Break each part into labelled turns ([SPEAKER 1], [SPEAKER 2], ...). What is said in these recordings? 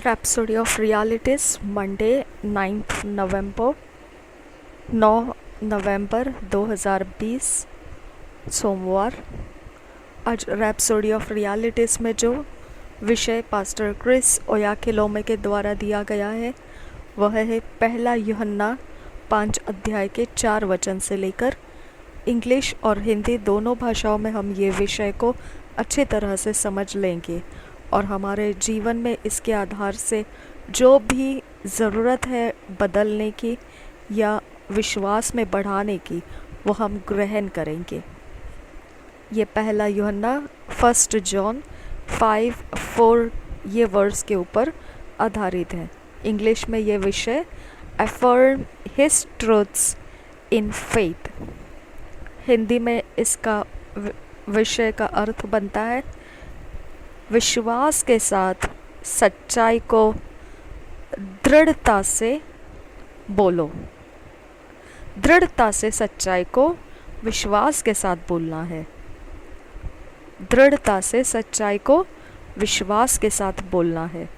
[SPEAKER 1] Rhapsody of realities Monday 9 नवंबर 2020 सोमवार। आज rhapsody of realities में जो विषय पास्टर क्रिस ओयाखिलोमे के द्वारा दिया गया है वह है पहला यूहन्ना 5 अध्याय के 4 वचन से लेकर। इंग्लिश और हिंदी दोनों भाषाओं में हम ये विषय को अच्छी तरह से समझ लेंगे और हमारे जीवन में इसके आधार से जो भी ज़रूरत है बदलने की या विश्वास में बढ़ाने की वो हम ग्रहण करेंगे। ये पहला यूहन्ना 1 जॉन 5:4 ये वर्स के ऊपर आधारित है। इंग्लिश में ये विषय affirm his truths in faith. Hindi में इसका विषय का अर्थ बनता है विश्वास के साथ सच्चाई को दृढ़ता से बोलो। दृढ़ता से सच्चाई को विश्वास के साथ बोलना है। दृढ़ता से सच्चाई को विश्वास के साथ बोलना है।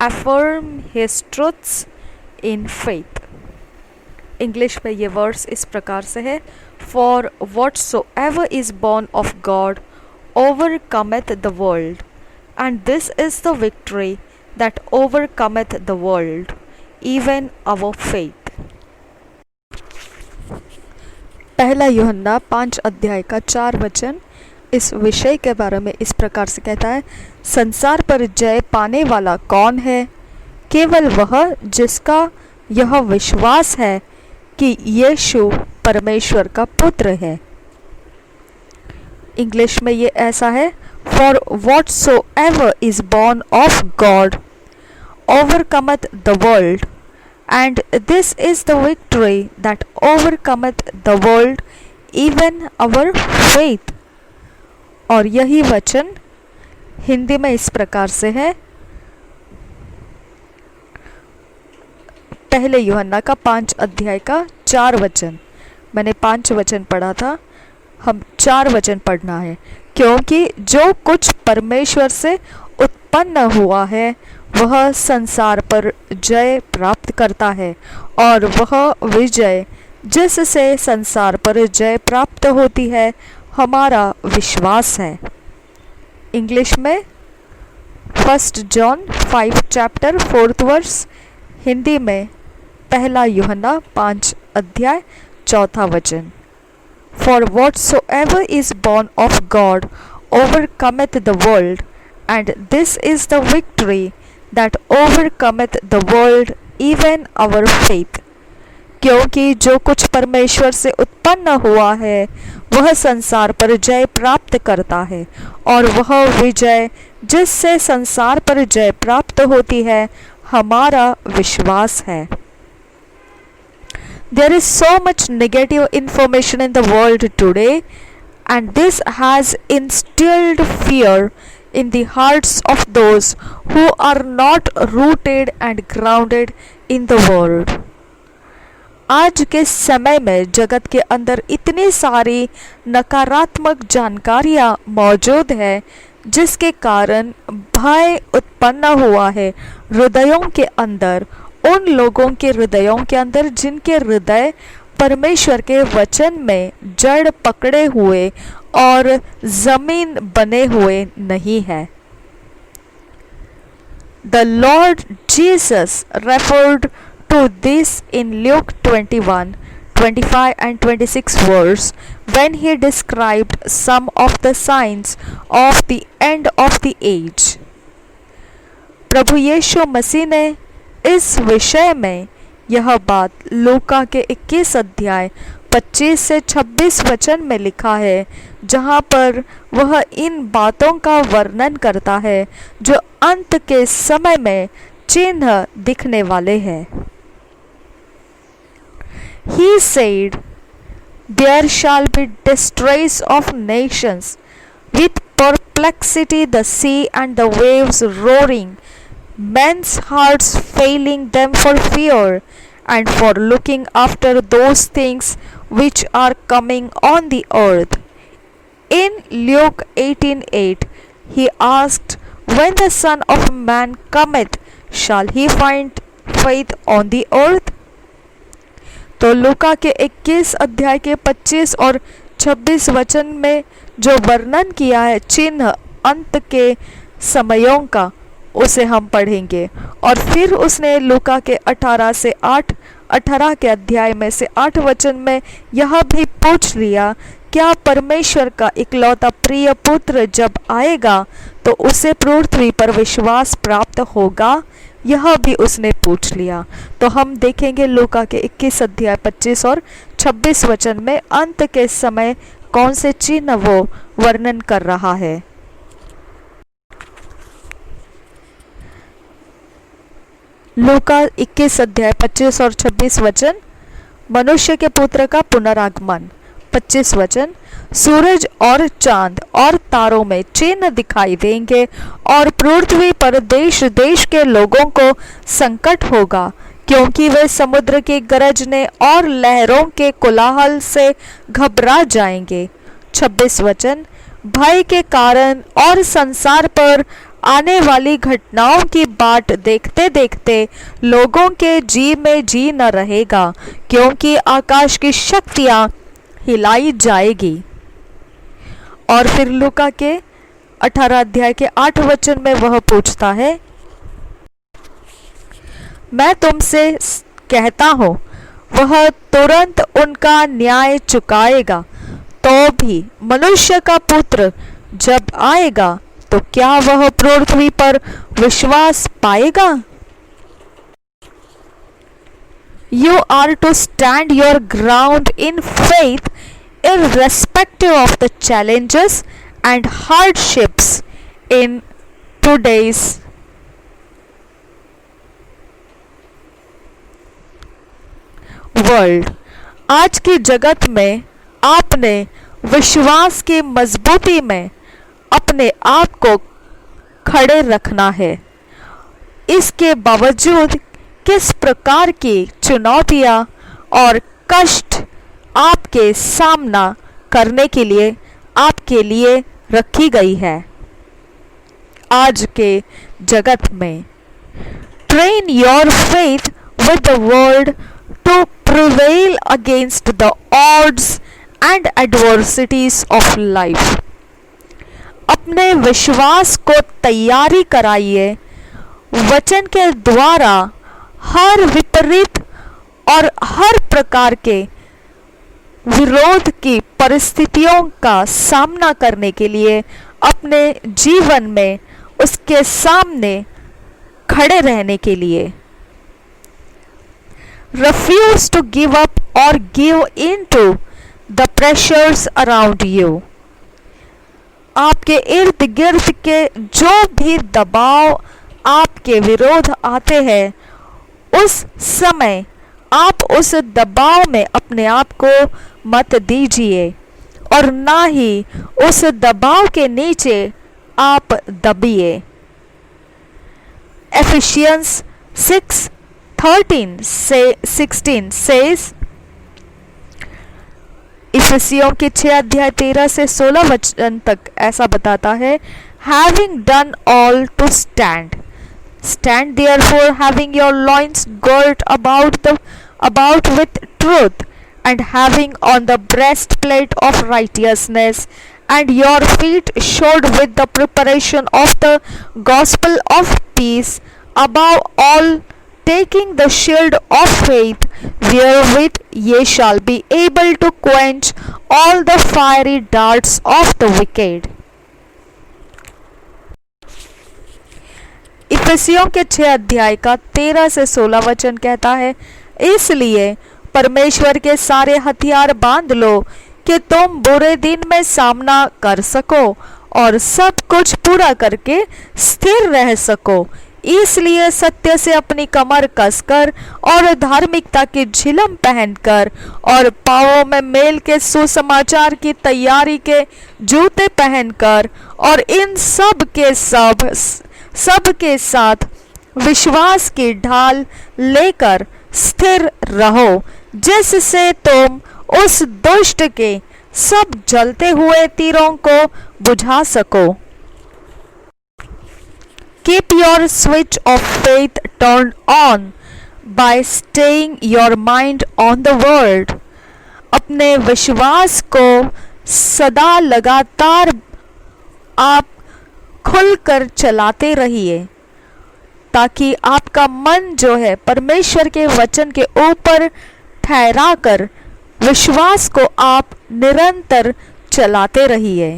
[SPEAKER 1] Affirm his truths in faith। English में ये वर्स इस प्रकार से है For whatsoever is born of God overcometh the world, and this is the victory that overcometh the world, even our faith। पहला यूहन्ना 5 अध्याय का 4 वचन इस विषय के बारे में इस प्रकार से कहता है संसार पर जय पाने वाला कौन है? केवल वह जिसका यह विश्वास है कि यीशु परमेश्वर का पुत्र है। इंग्लिश में ये ऐसा है For whatsoever is born of God overcometh the world, and this is the victory that overcometh the world, even our faith। और यही वचन हिंदी में इस प्रकार से है पहले यूहन्ना का 5 अध्याय का 4 वचन। मैंने 5 वचन पढ़ा था, हम 4 वचन पढ़ना है। क्योंकि जो कुछ परमेश्वर से उत्पन्न हुआ है वह संसार पर जय प्राप्त करता है, और वह विजय जिससे संसार पर जय प्राप्त होती है हमारा विश्वास है। इंग्लिश में 1 जॉन 5 चैप्टर 4 वर्स। हिंदी में पहला यूहन्ना 5 अध्याय 4 वचन। For whatsoever is born of God overcometh the world, and this is the victory that overcometh the world, even our faith। क्योंकि जो कुछ परमेश्वर से उत्पन्न हुआ है वह संसार पर जय प्राप्त करता है, और वह विजय जिससे संसार पर जय प्राप्त होती है हमारा विश्वास है। There is so much negative information in the world today, and this has instilled fear in the hearts of those who are not rooted and grounded in the world। आज के समय में जगत के अंदर इतनी सारी नकारात्मक जानकारियाँ मौजूद है जिसके कारण भय उत्पन्न हुआ है हृदयों के अंदर, उन लोगों के हृदयों के अंदर जिनके हृदय परमेश्वर के वचन में जड़ पकड़े हुए और जमीन बने हुए नहीं है। The Lord Jesus referred to this in Luke 21, 25 and 26 verse when he described some of the signs of the end of the age। प्रभु यीशु मसीह ने इस विषय में यह बात लूका के 21 अध्याय 25 से 26 वचन में लिखा है, जहाँ पर वह इन बातों का वर्णन करता है जो अंत के समय में चिन्ह दिखने वाले हैं। He said, There shall be distress of nations, with perplexity the sea and the waves roaring, men's hearts failing them for fear and for looking after those things which are coming on the earth। In Luke 18:8 he asked, When the Son of Man cometh, shall he find faith on the earth? तो लूका के 21 अध्याय के 25 और 26 वचन में जो वर्णन किया है चिन्ह अंत के समयों का, उसे हम पढ़ेंगे। और फिर उसने लूका के 18 के अध्याय में से 8 वचन में यह भी पूछ लिया, क्या परमेश्वर का इकलौता प्रिय पुत्र जब आएगा तो उसे पृथ्वी पर विश्वास प्राप्त होगा? यह भी उसने पूछ लिया। तो हम देखेंगे लूका के 21 अध्याय 25 और 26 वचन में अंत के समय कौन से चिन्ह वो वर्णन कर रहा है। लूका 21 अध्याय 25 और 26 वचन, मनुष्य के पुत्र का पुनरागमन। 25 वचन, सूरज और चांद और तारों में चिन्ह दिखाई देंगे और पृथ्वी पर देश देश के लोगों को संकट होगा, क्योंकि वे समुद्र की गरजने और लहरों के कोलाहल से घबरा जाएंगे। 26 वचन, भय के कारण और संसार पर आने वाली घटनाओं की बाट देखते देखते लोगों के जी में जी न रहेगा, क्योंकि आकाश की शक्तियां हिलाई जाएगी। और फिर लूका के 18 अध्याय के 8 वचन में वह पूछता है, मैं तुमसे कहता हूं वह तुरंत उनका न्याय चुकाएगा। तो भी मनुष्य का पुत्र जब आएगा तो क्या वह पृथ्वी पर विश्वास पाएगा? You are to stand your ground in faith irrespective of the challenges and hardships in today's world. आज की जगत में आपने विश्वास की मजबूती में अपने आप को खड़े रखना है। इसके बावजूद किस प्रकार की चुनौतियां और कष्ट आपके सामना करने के लिए आपके लिए रखी गई है आज के जगत में। Train your faith with the world to prevail against the odds and adversities of life। अपने विश्वास को तैयारी कराइए वचन के द्वारा हर विपरीत और हर प्रकार के विरोध की परिस्थितियों का सामना करने के लिए अपने जीवन में उसके सामने खड़े रहने के लिए। Refuse to give up or give in to the pressures around you। आपके इर्द गिर्द के जो भी दबाव आपके विरोध आते हैं, उस समय आप उस दबाव में अपने आप को मत दीजिए और ना ही उस दबाव के नीचे आप दबिए। Ephesians 6:13 से 16 says, इफिसियों के 6 अध्याय 13 से 16 वचन तक ऐसा बताता है, having done all to stand, stand therefore having your loins girt about with truth, and having on the breastplate of righteousness, and your feet shod with the preparation of the gospel of peace, above all taking the shield of faith, wherewith ye shall be able to quench all the fiery darts of the wicked। इफिसियों के 6 अध्याय का 13 से 16 वचन कहता है, इसलिए परमेश्वर के सारे हथियार बांध लो कि तुम बुरे दिन में सामना कर सको और सब कुछ पूरा करके स्थिर रह सको। इसलिए सत्य से अपनी कमर कसकर और धार्मिकता की झिलम पहनकर और पांवों में मेल के सुसमाचार की तैयारी के जूते पहनकर और इन सब के साथ विश्वास की ढाल लेकर स्थिर रहो, जिससे तुम उस दुष्ट के सब जलते हुए तीरों को बुझा सको। Keep your switch of faith turned on by staying your mind on the word. अपने विश्वास को सदा लगातार आप खुलकर चलाते रहिए ताकि आपका मन जो है परमेश्वर के वचन के ऊपर ठहरा कर विश्वास को आप निरंतर चलाते रहिए.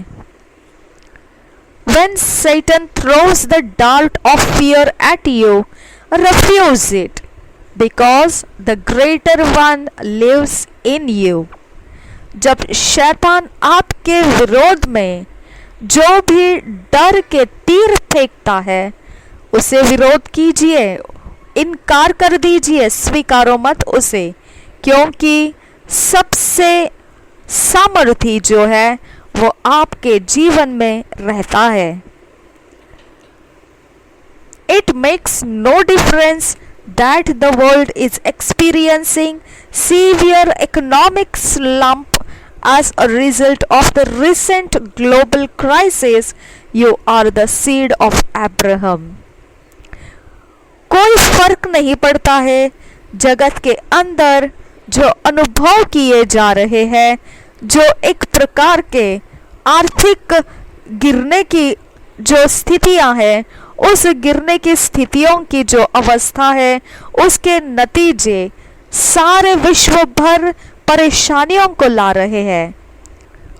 [SPEAKER 1] When Satan throws the dart of fear at you, refuse it, because the greater one lives in you. जब शैतान आपके विरोध में जो भी डर के तीर फेंकता है उसे विरोध कीजिए, इनकार कर दीजिए, स्वीकारो मत उसे, क्योंकि सबसे सामर्थी जो है वो आपके जीवन में रहता है. It makes no difference that the world is experiencing severe economic slump as a result of the recent global crisis. You are the seed of Abraham. कोई फर्क नहीं पड़ता है जगत के अंदर जो अनुभव किए जा रहे हैं, जो एक प्रकार के आर्थिक गिरने की जो स्थितियां हैं, उस गिरने की स्थितियों की जो अवस्था है उसके नतीजे सारे विश्व भर परेशानियों को ला रहे हैं.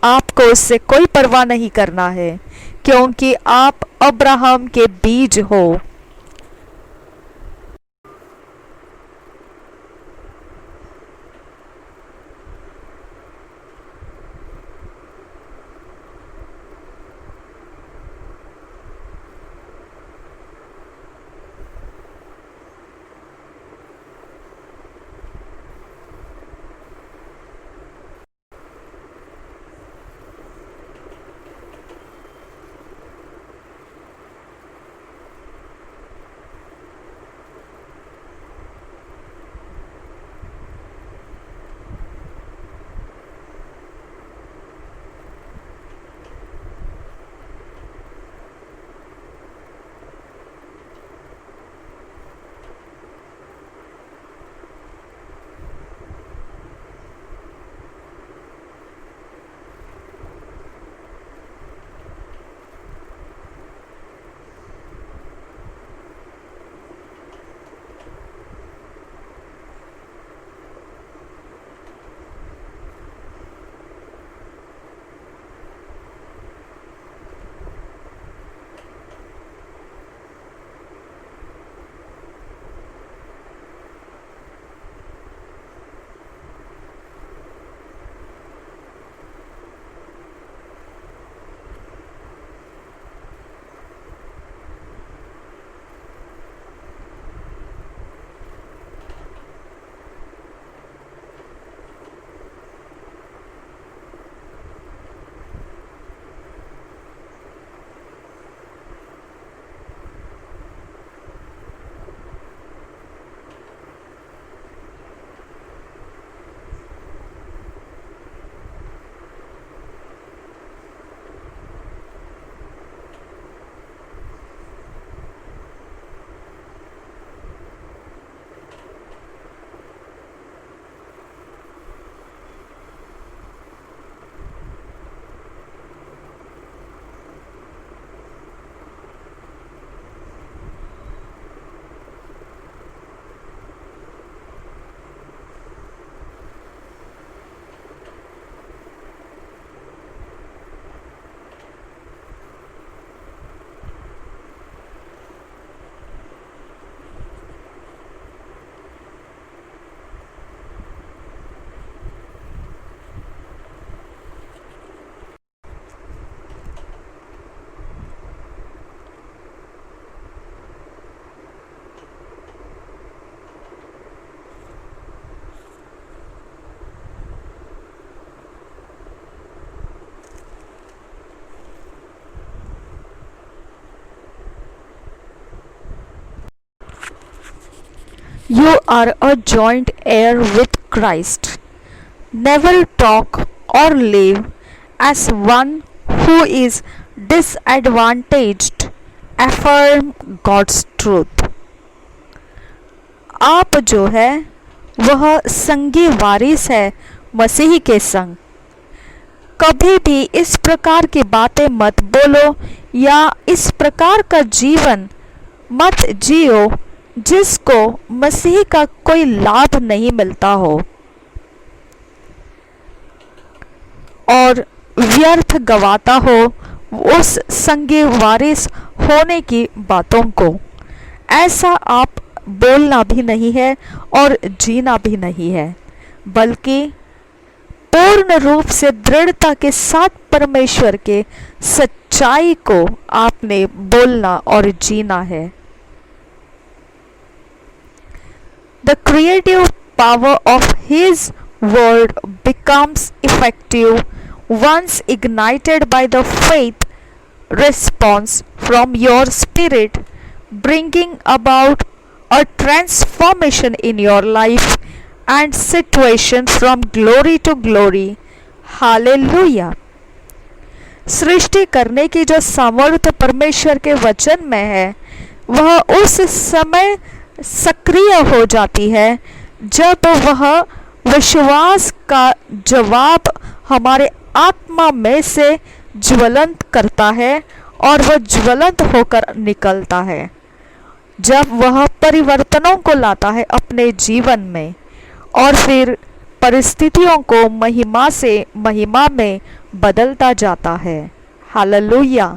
[SPEAKER 1] आपको उससे कोई परवाह नहीं करना है क्योंकि आप अब्राहम के बीज हो. You are a joint heir with Christ. Never talk or live as one who is disadvantaged affirm God's truth. आप जो है वह संगी वारिस है मसीह के संग। कभी भी इस प्रकार की बातें मत बोलो या इस प्रकार का जीवन मत जियो जिसको मसीह का कोई लाभ नहीं मिलता हो और व्यर्थ गवाता हो उस संगी वारिस होने की बातों को। ऐसा आप बोलना भी नहीं है और जीना भी नहीं है, बल्कि पूर्ण रूप से दृढ़ता के साथ परमेश्वर के सच्चाई को आपने बोलना और जीना है। The creative power of His word becomes effective once ignited by the faith response from your spirit, bringing about a transformation in your life and situation from glory to glory. Hallelujah. सृष्टि करने की जो सामर्थ्य परमेश्वर के वचन में है वह उस समय सक्रिय हो जाती है जब वह विश्वास का जवाब हमारे आत्मा में से ज्वलंत करता है और वह ज्वलंत होकर निकलता है, जब वह परिवर्तनों को लाता है अपने जीवन में और फिर परिस्थितियों को महिमा से महिमा में बदलता जाता है। हालेलुया।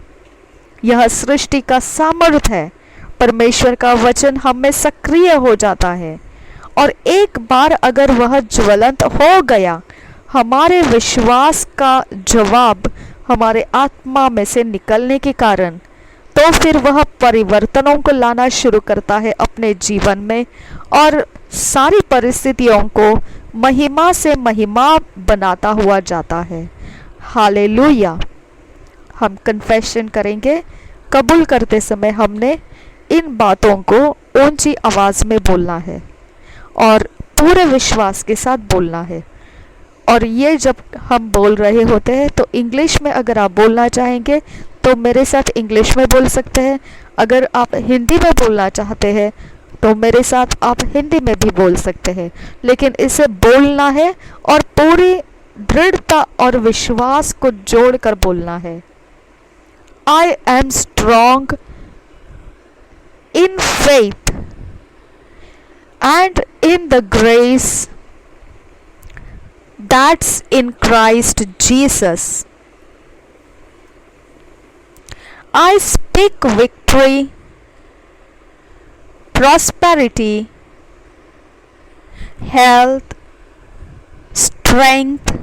[SPEAKER 1] यह सृष्टि का सामर्थ्य है। परमेश्वर का वचन हम में सक्रिय हो जाता है और एक बार अगर वह ज्वलंत हो गया, हमारे विश्वास का जवाब हमारे आत्मा में से निकलने के कारण, तो फिर वह परिवर्तनों को लाना शुरू करता है अपने जीवन में और सारी परिस्थितियों को महिमा से महिमा बनाता हुआ जाता है। हालेलुया। हम कन्फेशन करेंगे। कबूल करते समय हमने इन बातों को ऊंची आवाज़ में बोलना है और पूरे विश्वास के साथ बोलना है। और ये जब हम बोल रहे होते हैं तो इंग्लिश में अगर आप बोलना चाहेंगे तो मेरे साथ इंग्लिश में बोल सकते हैं। अगर आप हिंदी में बोलना चाहते हैं तो मेरे साथ आप हिंदी में भी बोल सकते हैं, लेकिन इसे बोलना है और पूरी दृढ़ता और विश्वास को जोड़कर बोलना है। I am strong in faith and in the grace that's in Christ Jesus. I speak victory, prosperity, health, strength,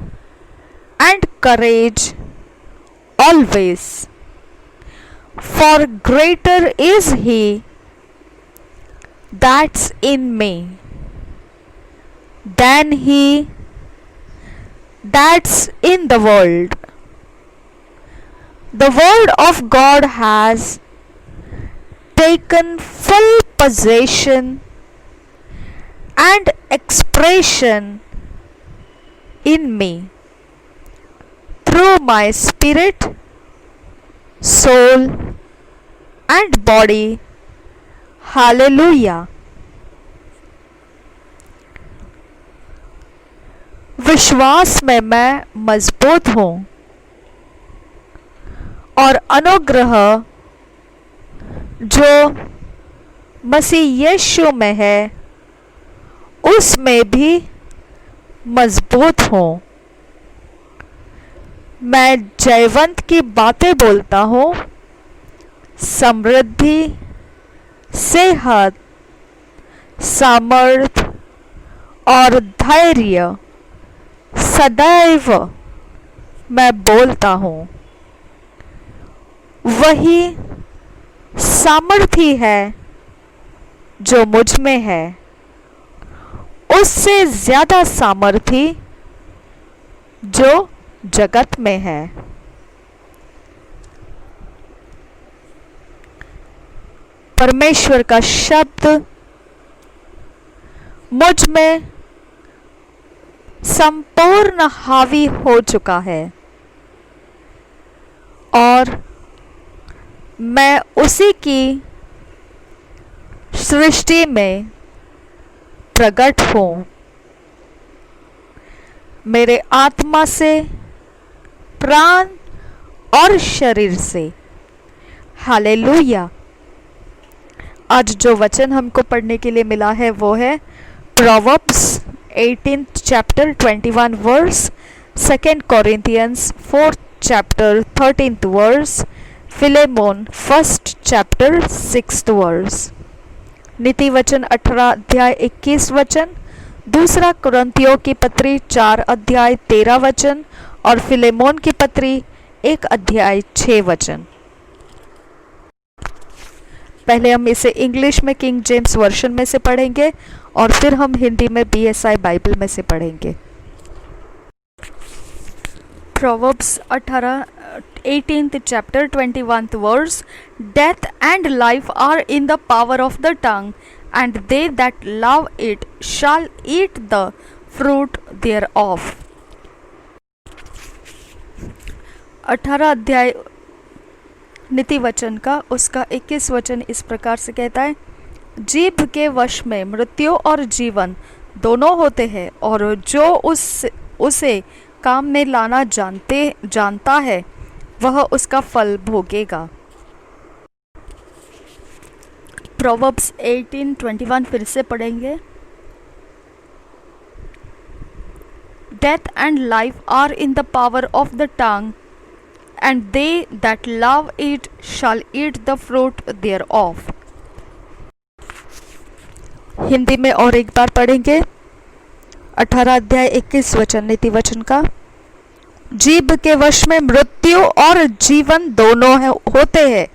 [SPEAKER 1] and courage always. For greater is He that's in me than he that's in the world. The word of God has taken full possession and expression in me through my spirit, soul and body. Hallelujah. विश्वास में मैं मजबूत हूँ और अनुग्रह जो मसीह यीशु में है उसमें भी मजबूत हूँ। मैं जयवंत की बातें बोलता हूँ। समृद्धि, सेहत, सामर्थ और धैर्य सदैव मैं बोलता हूँ। वही सामर्थी है जो मुझ में है, उससे ज्यादा सामर्थी जो जगत में है। परमेश्वर का शब्द मुझ में संपूर्ण हावी हो चुका है और मैं उसी की सृष्टि में प्रकट हूँ। मेरे आत्मा से, प्राण और शरीर से। हालेलुया। आज जो वचन हमको पढ़ने के लिए मिला है वो है proverbs 18th chapter 21 verse, 2 Corinthians 4th chapter 13th verse, Philemon 1st chapter 6th verse। नीति वचन 18 अध्याय 21 वचन, दूसरा कुरिन्थियों की पत्री 4 अध्याय 13 वचन और फिलेमोन की पत्री 1 अध्याय 6 वचन। पहले हम इसे इंग्लिश में किंग जेम्स वर्जन में से पढ़ेंगे और फिर हम हिंदी में BSI बाइबल में से पढ़ेंगे। Proverbs 18th chapter 21th verse, death and life are in the power of the tongue, and they that love it shall eat the fruit thereof। 18 अध्याय नीति वचन का उसका 21 वचन इस प्रकार से कहता है, जीभ के वश में मृत्यु और जीवन दोनों होते हैं, और जो उसे काम में लाना जानता है वह उसका फल भोगेगा। प्रोवर्ब्स 18:21 फिर से पढ़ेंगे। Death and life are in the power of the tongue, and they that love it shall eat the fruit thereof। Hindi में और एक बार पढ़ेंगे 18 अध्याय 21 वचन नीति वचन का। जीभ के वश में मृत्यु और जीवन दोनों होते हैं,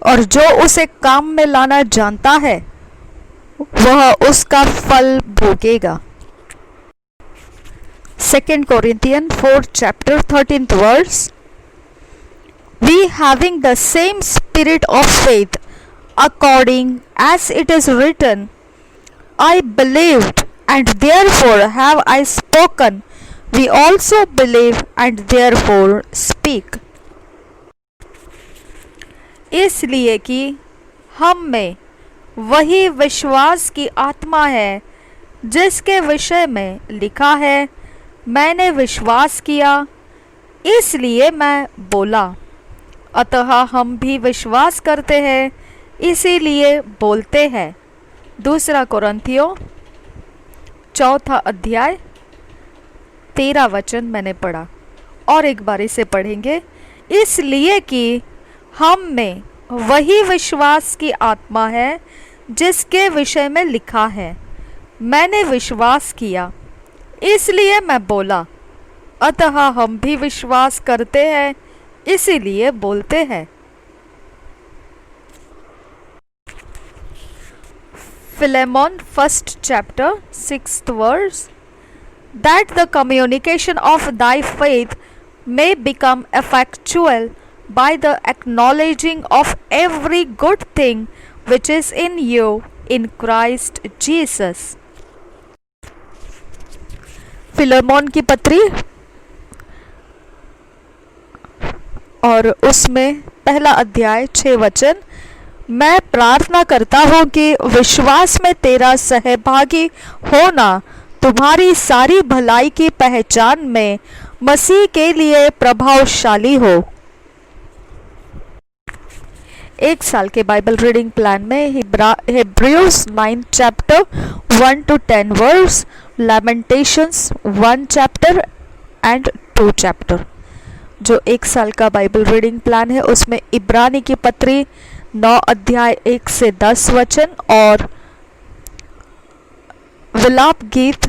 [SPEAKER 1] और जो उसे काम में लाना जानता है वह उसका फल भोगेगा। 2 Corinthians 4th chapter 13th verse, we having the same spirit of faith, according as it is written, I believed and therefore have I spoken, we also believe and therefore speak। इसलिए कि हम में वही विश्वास की आत्मा है जिसके विषय में लिखा है, मैंने विश्वास किया इसलिए मैं बोला। अतः हम भी विश्वास करते हैं इसीलिए बोलते हैं। दूसरा कुरिन्थियों 4 अध्याय 13 वचन मैंने पढ़ा और एक बार इसे पढ़ेंगे। इसलिए कि हम में वही विश्वास की आत्मा है जिसके विषय में लिखा है, मैंने विश्वास किया इसलिए मैं बोला। अतः हम भी विश्वास करते हैं इसीलिए बोलते हैं। Philemon 1st chapter 6th verse, that the communication of thy faith may become effectual by the acknowledging of every good thing which is in you in Christ Jesus। Philemon की पत्री और उसमें पहला अध्याय 6 वचन, मैं प्रार्थना करता हूँ कि विश्वास में तेरा सहभागी होना तुम्हारी सारी भलाई की पहचान में मसीह के लिए प्रभावशाली हो। एक साल के बाइबल रीडिंग प्लान में Hebrews 9th chapter 1 to 10 verse, लैमेंटेशंस 1 chapter and 2 chapter। जो एक साल का बाइबल रीडिंग प्लान है उसमें इब्रानी की पत्री 9 अध्याय 1 से 10 वचन और विलाप गीत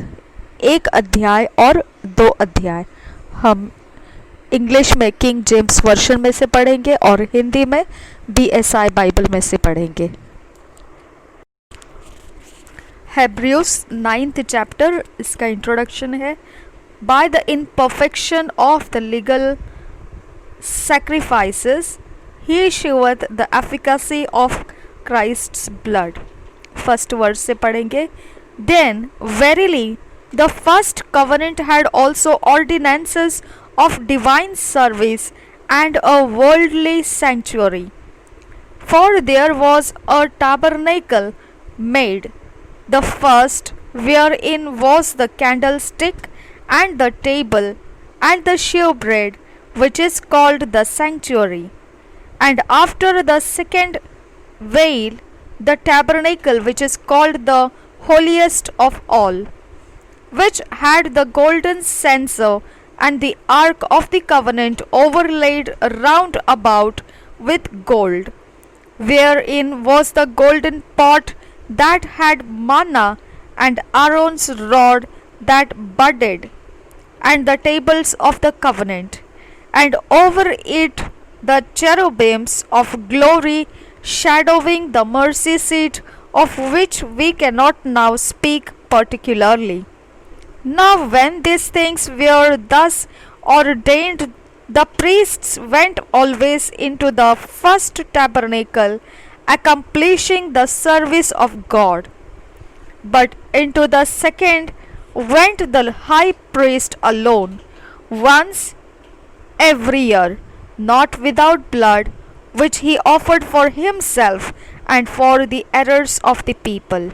[SPEAKER 1] 1 अध्याय और 2 अध्याय हम इंग्लिश में किंग जेम्स वर्जन में से पढ़ेंगे और हिंदी में BSI बाइबल में से पढ़ेंगे। हेब्रियस 9th chapter इसका इंट्रोडक्शन है। By the imperfection of the legal sacrifices he sheweth the efficacy of Christ's blood। First verse से पढ़ेंगे। Then verily the first covenant had also ordinances of divine service and a worldly sanctuary, For there was a tabernacle made, the first, wherein was the candlestick and the table and the shewbread, which is called the sanctuary. And after the second veil, the tabernacle which is called the holiest of all, which had the golden censer and the ark of the covenant overlaid round about with gold, wherein was the golden pot that had manna, and Aaron's rod that budded, and the tables of the covenant, and over it the cherubims of glory shadowing the mercy seat, of which we cannot now speak particularly. Now, when these things were thus ordained, the priests went always into the first tabernacle, accomplishing the service of God. But into the second went the high priest alone, once every year, not without blood, which he offered for himself and for the errors of the people.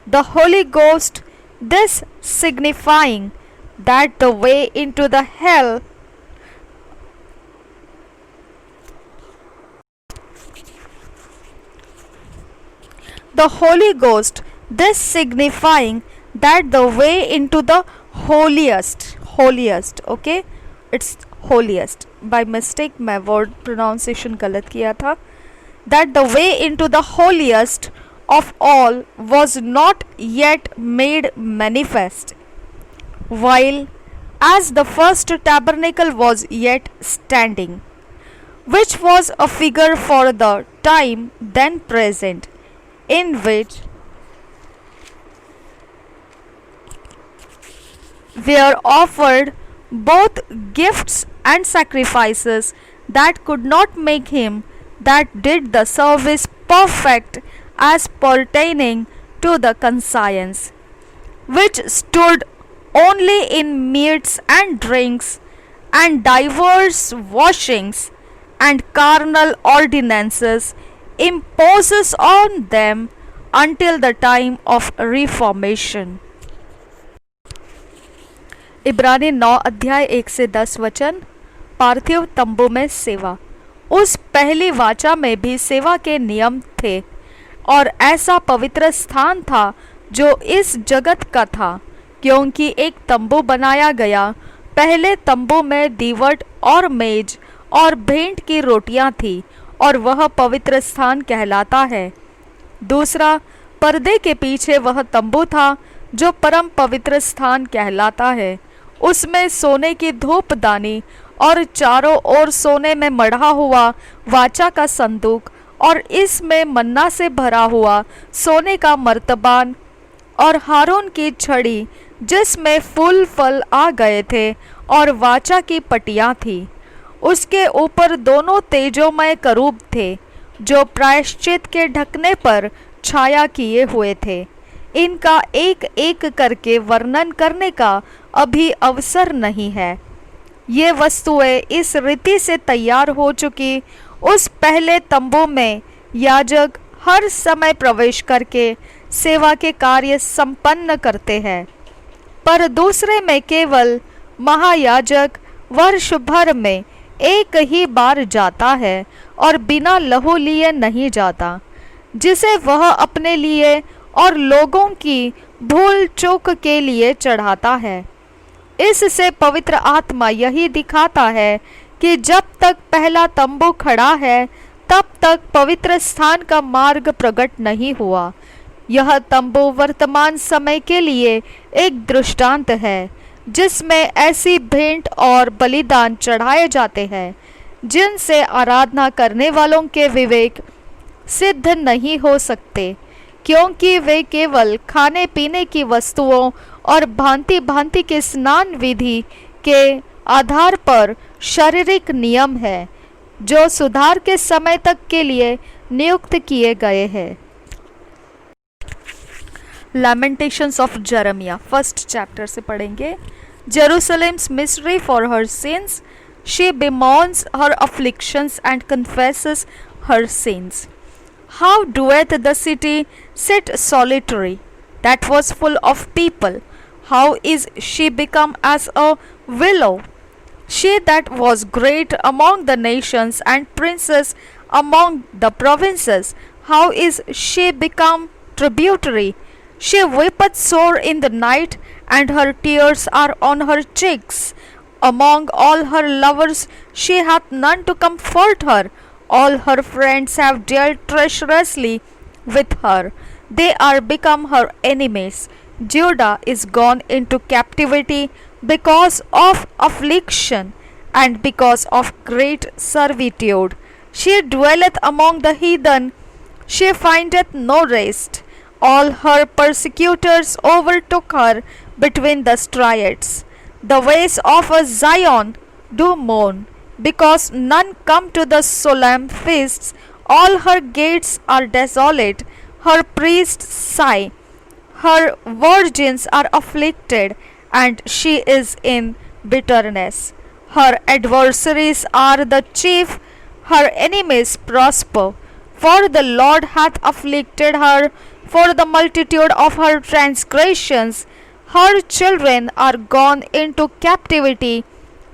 [SPEAKER 1] The Holy Ghost, this signifying that the way into the hell the Holy Ghost, this signifying that the way into the holiest, okay, it's holiest. By mistake मैं word pronunciation गलत किया था. That the way into the holiest of all was not yet made manifest, while as the first tabernacle was yet standing, which was a figure for the time then present, in which were offered both gifts and sacrifices that could not make him that did the service perfect as pertaining to the conscience, which stood only in meats and drinks and divers washings and carnal ordinances imposes on them until the time of reformation. इब्रानी 9 अध्याय 1 से 10 वचन. पार्थिव तंबू में सेवा. उस पहली वाचा में भी सेवा के नियम थे, और ऐसा पवित्र स्थान था जो इस जगत का था, क्योंकि एक तंबू बनाया गया. पहले तंबू में दीवट और मेज और भेंट की रोटियां थी, और वह पवित्र स्थान कहलाता है. दूसरा, पर्दे के पीछे वह तंबू था जो परम पवित्र स्थान कहलाता है. उसमें सोने की धूपदानी और चारों ओर सोने में मढ़ा हुआ वाचा का संदूक, और इसमें मन्ना से भरा हुआ सोने का मर्तबान, और हारून की छड़ी जिसमें फूल फल आ गए थे, और वाचा की पटियां थी. उसके ऊपर दोनों तेजोमय करूब थे, जो प्रायश्चित के ढकने पर छाया किए हुए थे. इनका एक एक करके वर्णन करने का अभी अवसर नहीं है. ये वस्तुएं इस रीति से तैयार हो चुकी उस पहले तंबू में याजक हर समय प्रवेश करके सेवा के कार्य संपन्न करते हैं, पर दूसरे में केवल महायाजक वर्ष भर में एक ही बार जाता है और बिना लहू लिए नहीं जाता, जिसे वह अपने लिए और लोगों की भूल चूक के लिए चढ़ाता है. इससे पवित्र आत्मा यही दिखाता है कि जब तक पहला तंबू खड़ा है, तब तक पवित्र स्थान का मार्ग प्रकट नहीं हुआ. यह तंबू वर्तमान समय के लिए एक दृष्टांत है, जिसमें ऐसी भेंट और बलिदान चढ़ाए जाते हैं जिनसे आराधना करने वालों के विवेक सिद्ध नहीं हो सकते, क्योंकि वे केवल खाने पीने की वस्तुओं और भांति भांति के स्नान विधि के आधार पर शारीरिक नियम है, जो सुधार के समय तक के लिए नियुक्त किए गए हैं. Lamentations of Jeremiah first chapter से पढ़ेंगे. Jerusalem's mystery for her sins, she bemoans her afflictions and confesses her sins. How doeth the city sit solitary, that was full of people? How is she become as a willow? She that was great among the nations and princess among the provinces, how is she become tributary? She weepeth sore in the night, and her tears are on her cheeks. Among all her lovers she hath none to comfort her. All her friends have dealt treacherously with her. They are become her enemies. Judah is gone into captivity because of affliction and because of great servitude. She dwelleth among the heathen, she findeth no rest. All her persecutors overtook her between the striates. The ways of a Zion do mourn, because none come to the solemn feasts. All her gates are desolate, her priests sigh, her virgins are afflicted, and she is in bitterness. Her adversaries are the chief, her enemies prosper. For the Lord hath afflicted her for the multitude of her transgressions. Her children are gone into captivity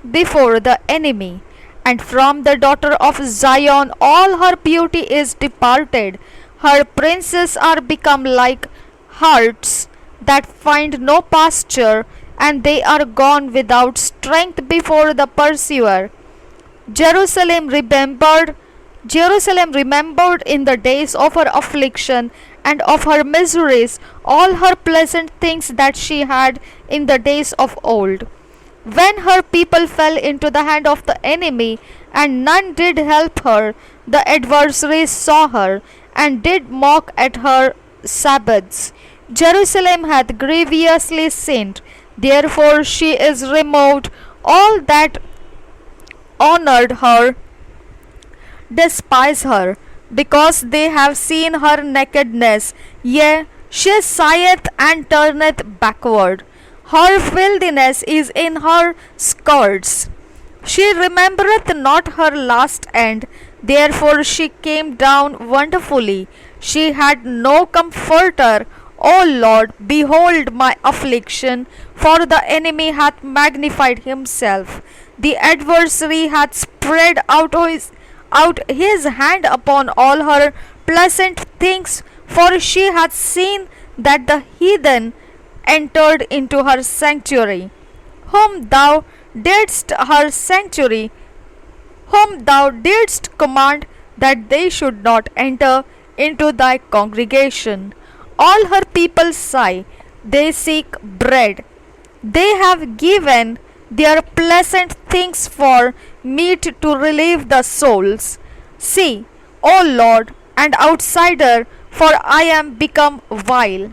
[SPEAKER 1] before the enemy. And from the daughter of Zion all her beauty is departed. Her princes are become like harts that find no pasture, and they are gone without strength before the pursuer. Jerusalem remembered, Jerusalem remembered in the days of her affliction and of her miseries all her pleasant things that she had in the days of old. When her people fell into the hand of the enemy, and none did help her, the adversaries saw her, and did mock at her Sabbaths. Jerusalem hath grievously sinned, therefore she is removed. All that honored her despise her, because they have seen her nakedness. Yea, she sigheth and turneth backward. Her filthiness is in her skirts. She remembereth not her last end, therefore she came down wonderfully. She had no comforter. O Lord, behold my affliction, for the enemy hath magnified himself. The adversary hath spread out his hand upon all her pleasant things, for she hath seen that the heathen entered into her sanctuary, whom thou didst her sanctuary, whom thou didst command that they should not enter into thy congregation. All her people sigh, they seek bread. They have given their pleasant things for meat to relieve the souls. See, O Lord, an outsider, for I am become vile.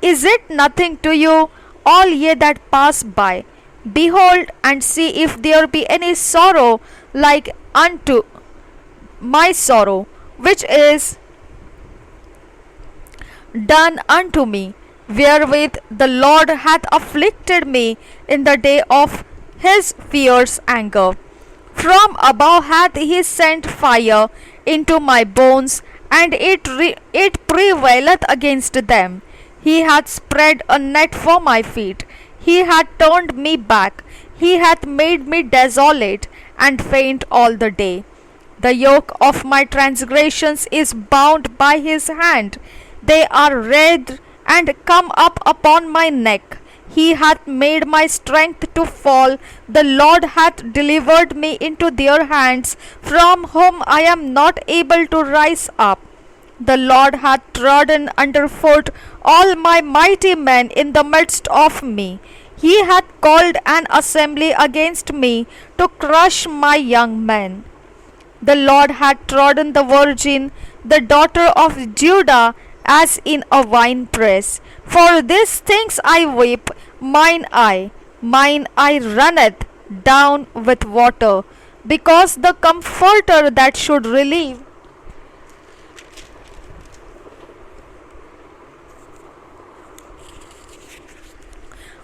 [SPEAKER 1] Is it nothing to you, all ye that pass by? Behold and see if there be any sorrow like unto my sorrow, which is done unto me, wherewith the Lord hath afflicted me in the day of his fierce anger. From above hath he sent fire into my bones, and it prevaileth against them. He hath spread a net for my feet. He hath turned me back. He hath made me desolate and faint all the day. The yoke of my transgressions is bound by his hand. They are red and come up upon my neck. He hath made my strength to fall. The Lord hath delivered me into their hands, from whom I am not able to rise up. The Lord hath trodden under foot all my mighty men in the midst of me. He hath called an assembly against me to crush my young men. The Lord hath trodden the virgin, the daughter of Judah, as in a winepress. For these things I weep, mine eye runneth down with water, because the comforter that should relieve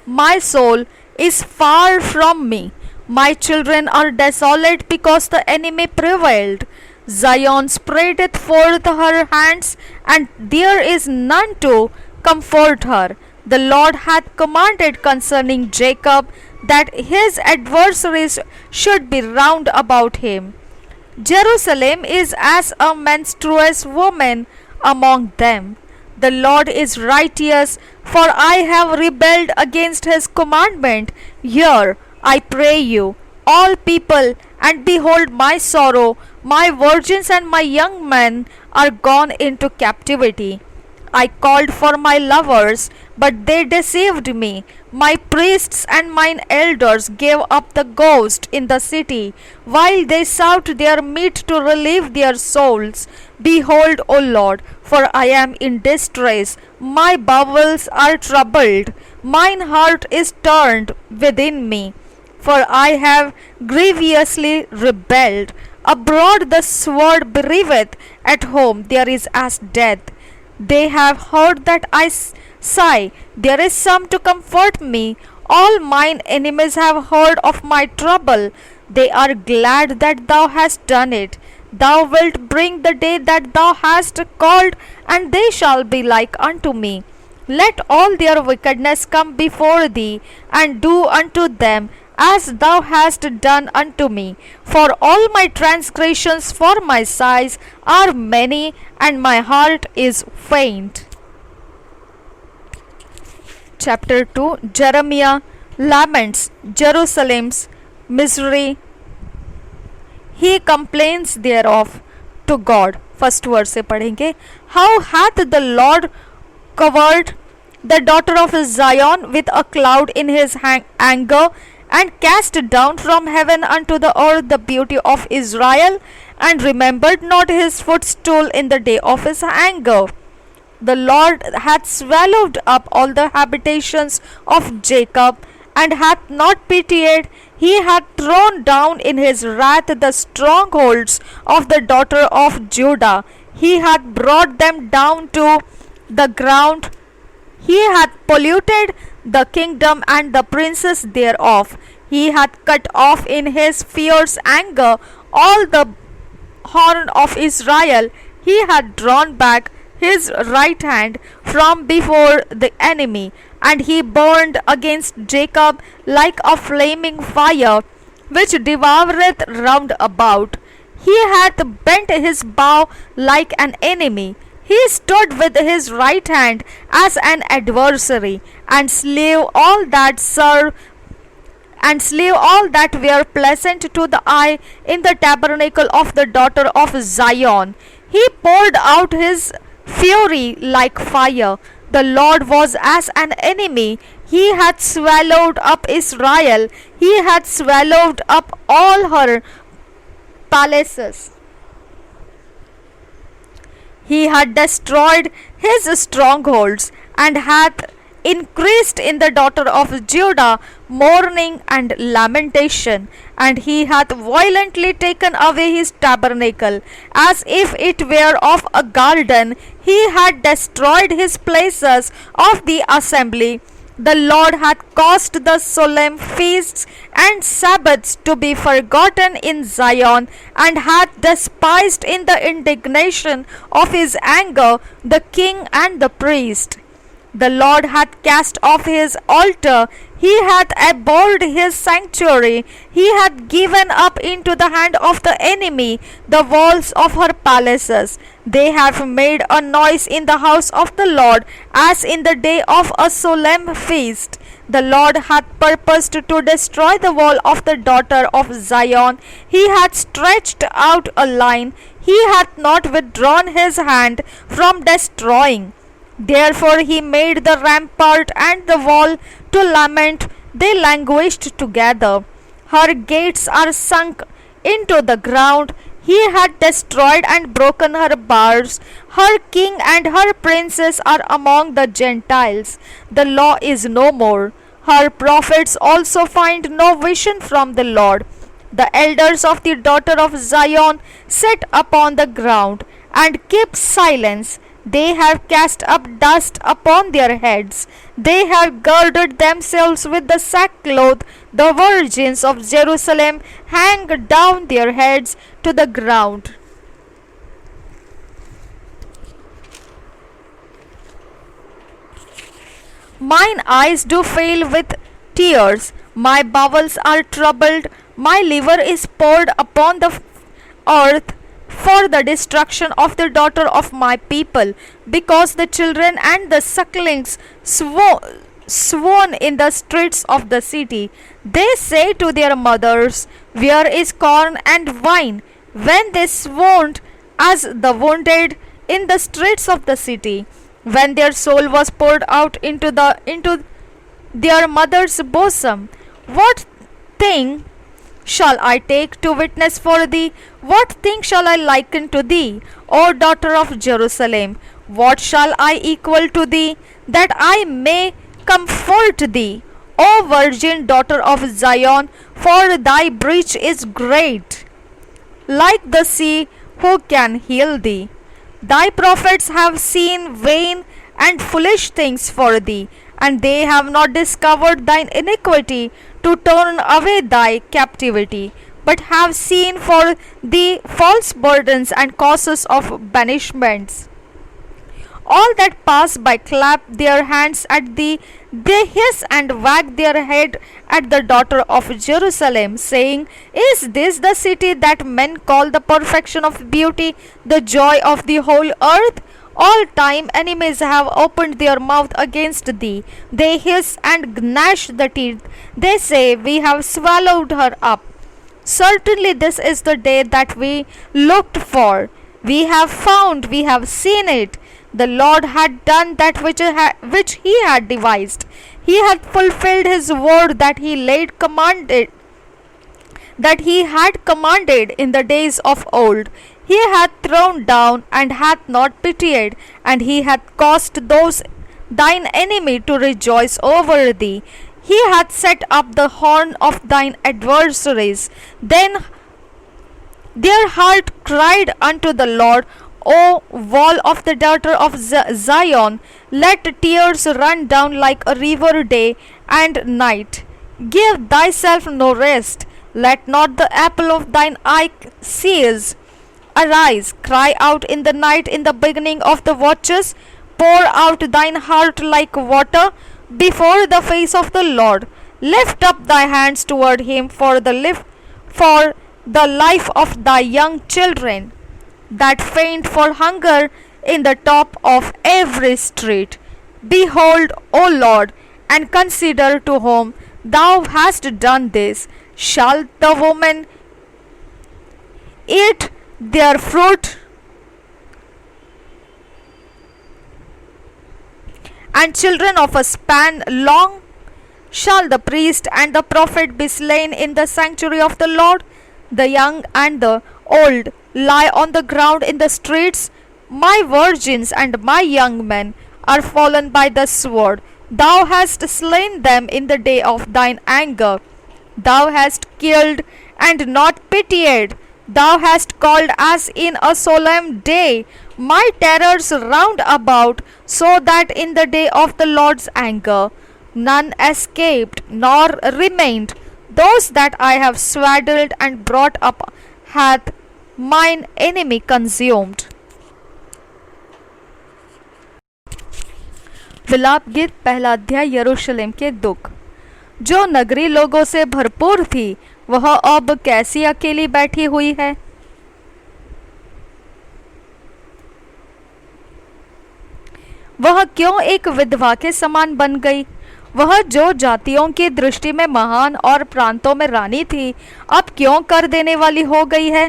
[SPEAKER 1] my soul is far from me. My children are desolate because the enemy prevailed. Zion spreadeth forth her hands, and there is none to comfort her. The Lord hath commanded concerning Jacob that his adversaries should be round about him. Jerusalem is as a menstruous woman among them. The Lord is righteous, for I have rebelled against his commandment. Hear, I pray you, all people, and behold my sorrow. My virgins and my young men are gone into captivity. I called for my lovers, but they deceived me. My priests and mine elders gave up the ghost in the city, while they sought their meat to relieve their souls. Behold, O Lord, for I am in distress. My bowels are troubled. Mine heart is turned within me, for I have grievously rebelled. Abroad the sword bereaveth, at home there is as death. They have heard that I sigh, there is some to comfort me. All mine enemies have heard of my trouble. They are glad that thou hast done it. Thou wilt bring the day that thou hast called, and they shall be like unto me. Let all their wickedness come before thee, and do unto them as thou hast done unto me. For all my transgressions for my sighs are many, and my heart is faint. Chapter 2. Jeremiah laments Jerusalem's misery. He complains thereof to God. First verse से पढ़ेंगे. How hath the Lord covered the daughter of Zion with a cloud in his anger, and cast down from heaven unto the earth the beauty of Israel, and remembered not his footstool in the day of his anger. The Lord hath swallowed up all the habitations of Jacob, and hath not pitied. He hath thrown down in his wrath the strongholds of the daughter of Judah. He hath brought them down to the ground. He hath polluted the kingdom and the princes thereof. He hath cut off in his fierce anger all the horn of Israel. He hath drawn back his right hand from before the enemy, and he burned against Jacob like a flaming fire, which devoureth round about. He hath bent his bow like an enemy. He stood with his right hand as an adversary, and slew all that were pleasant to the eye in the tabernacle of the daughter of Zion. He poured out his fury like fire. The Lord was as an enemy. He hath swallowed up Israel. He hath swallowed up all her palaces. He hath destroyed his strongholds, and hath increased in the daughter of Judah mourning and lamentation. And he hath violently taken away his tabernacle, as if it were of a garden. He hath destroyed his places of the assembly. The Lord hath caused the solemn feasts and Sabbaths to be forgotten in Zion, and hath despised in the indignation of his anger the king and the priest. The Lord hath cast off his altar. He hath abhorred his sanctuary. He hath given up into the hand of the enemy the walls of her palaces. They have made a noise in the house of the Lord, as in the day of a solemn feast. The Lord hath purposed to destroy the wall of the daughter of Zion. He hath stretched out a line. He hath not withdrawn his hand from destroying. Therefore he made the rampart and the wall to lament. They languished together. Her gates are sunk into the ground. He hath destroyed and broken her bars. Her king and her princes are among the Gentiles. The law is no more. Her prophets also find no vision from the Lord. The elders of the daughter of Zion sit upon the ground and keep silence. They have cast up dust upon their heads. They have girded themselves with the sackcloth. The virgins of Jerusalem hang down their heads to the ground. Mine eyes do fail with tears, my bowels are troubled, my liver is poured upon the earth for the destruction of the daughter of my people, because the children and the sucklings swoon in the streets of the city. They say to their mothers, where is corn and wine? When they swooned as the wounded in the streets of the city, when their soul was poured out into their mother's bosom. What thing shall I take to witness for thee? What thing shall I liken to thee, O daughter of Jerusalem? What shall I equal to thee, that I may comfort thee, O virgin daughter of Zion? For thy breach is great, like the sea, who can heal thee? Thy prophets have seen vain and foolish things for thee, and they have not discovered thine iniquity to turn away thy captivity, but have seen for thee false burdens and causes of banishments. All that pass by clap their hands at thee, they hiss and wag their head at the daughter of Jerusalem, saying, is this the city that men call the perfection of beauty, the joy of the whole earth? All time enemies have opened their mouth against thee. They hiss and gnash the teeth. They say, we have swallowed her up. Certainly this is the day that we looked for. We have found, we have seen it. The Lord had done that which he had devised. He had fulfilled his word that he had commanded in the days of old. He hath thrown down and hath not pitied, and he hath caused those thine enemy to rejoice over thee. He hath set up the horn of thine adversaries. Then their heart cried unto the Lord, O wall of the daughter of Zion, let tears run down like a river day and night. Give thyself no rest, let not the apple of thine eye cease. Arise, cry out in the night, in the beginning of the watches. Pour out thine heart like water before the face of the Lord. Lift up thy hands toward him for the life of thy young children, that faint for hunger in the top of every street. Behold, O Lord, and consider to whom thou hast done this. Shall the woman eat their fruit, and children of a span long? Shall the priest and the prophet be slain in the sanctuary of the Lord? The young and the old lie on the ground in the streets. My virgins and my young men are fallen by the sword. Thou hast slain them in the day of thine anger. Thou hast killed and not pitied. Thou hast called as in a solemn day my terrors round about, so that in the day of the Lord's anger none escaped nor remained. Those that I have swaddled and brought up hath mine enemy consumed. विलाप गीत पहला अध्याय। यरूशलेम के दुख। जो नगरी लोगों से भरपूर थी, वह अब कैसी अकेली बैठी हुई है। वह क्यों एक विधवा के समान बन गई। वह जो जातियों की दृष्टि में महान और प्रांतों में रानी थी, अब क्यों कर देने वाली हो गई है।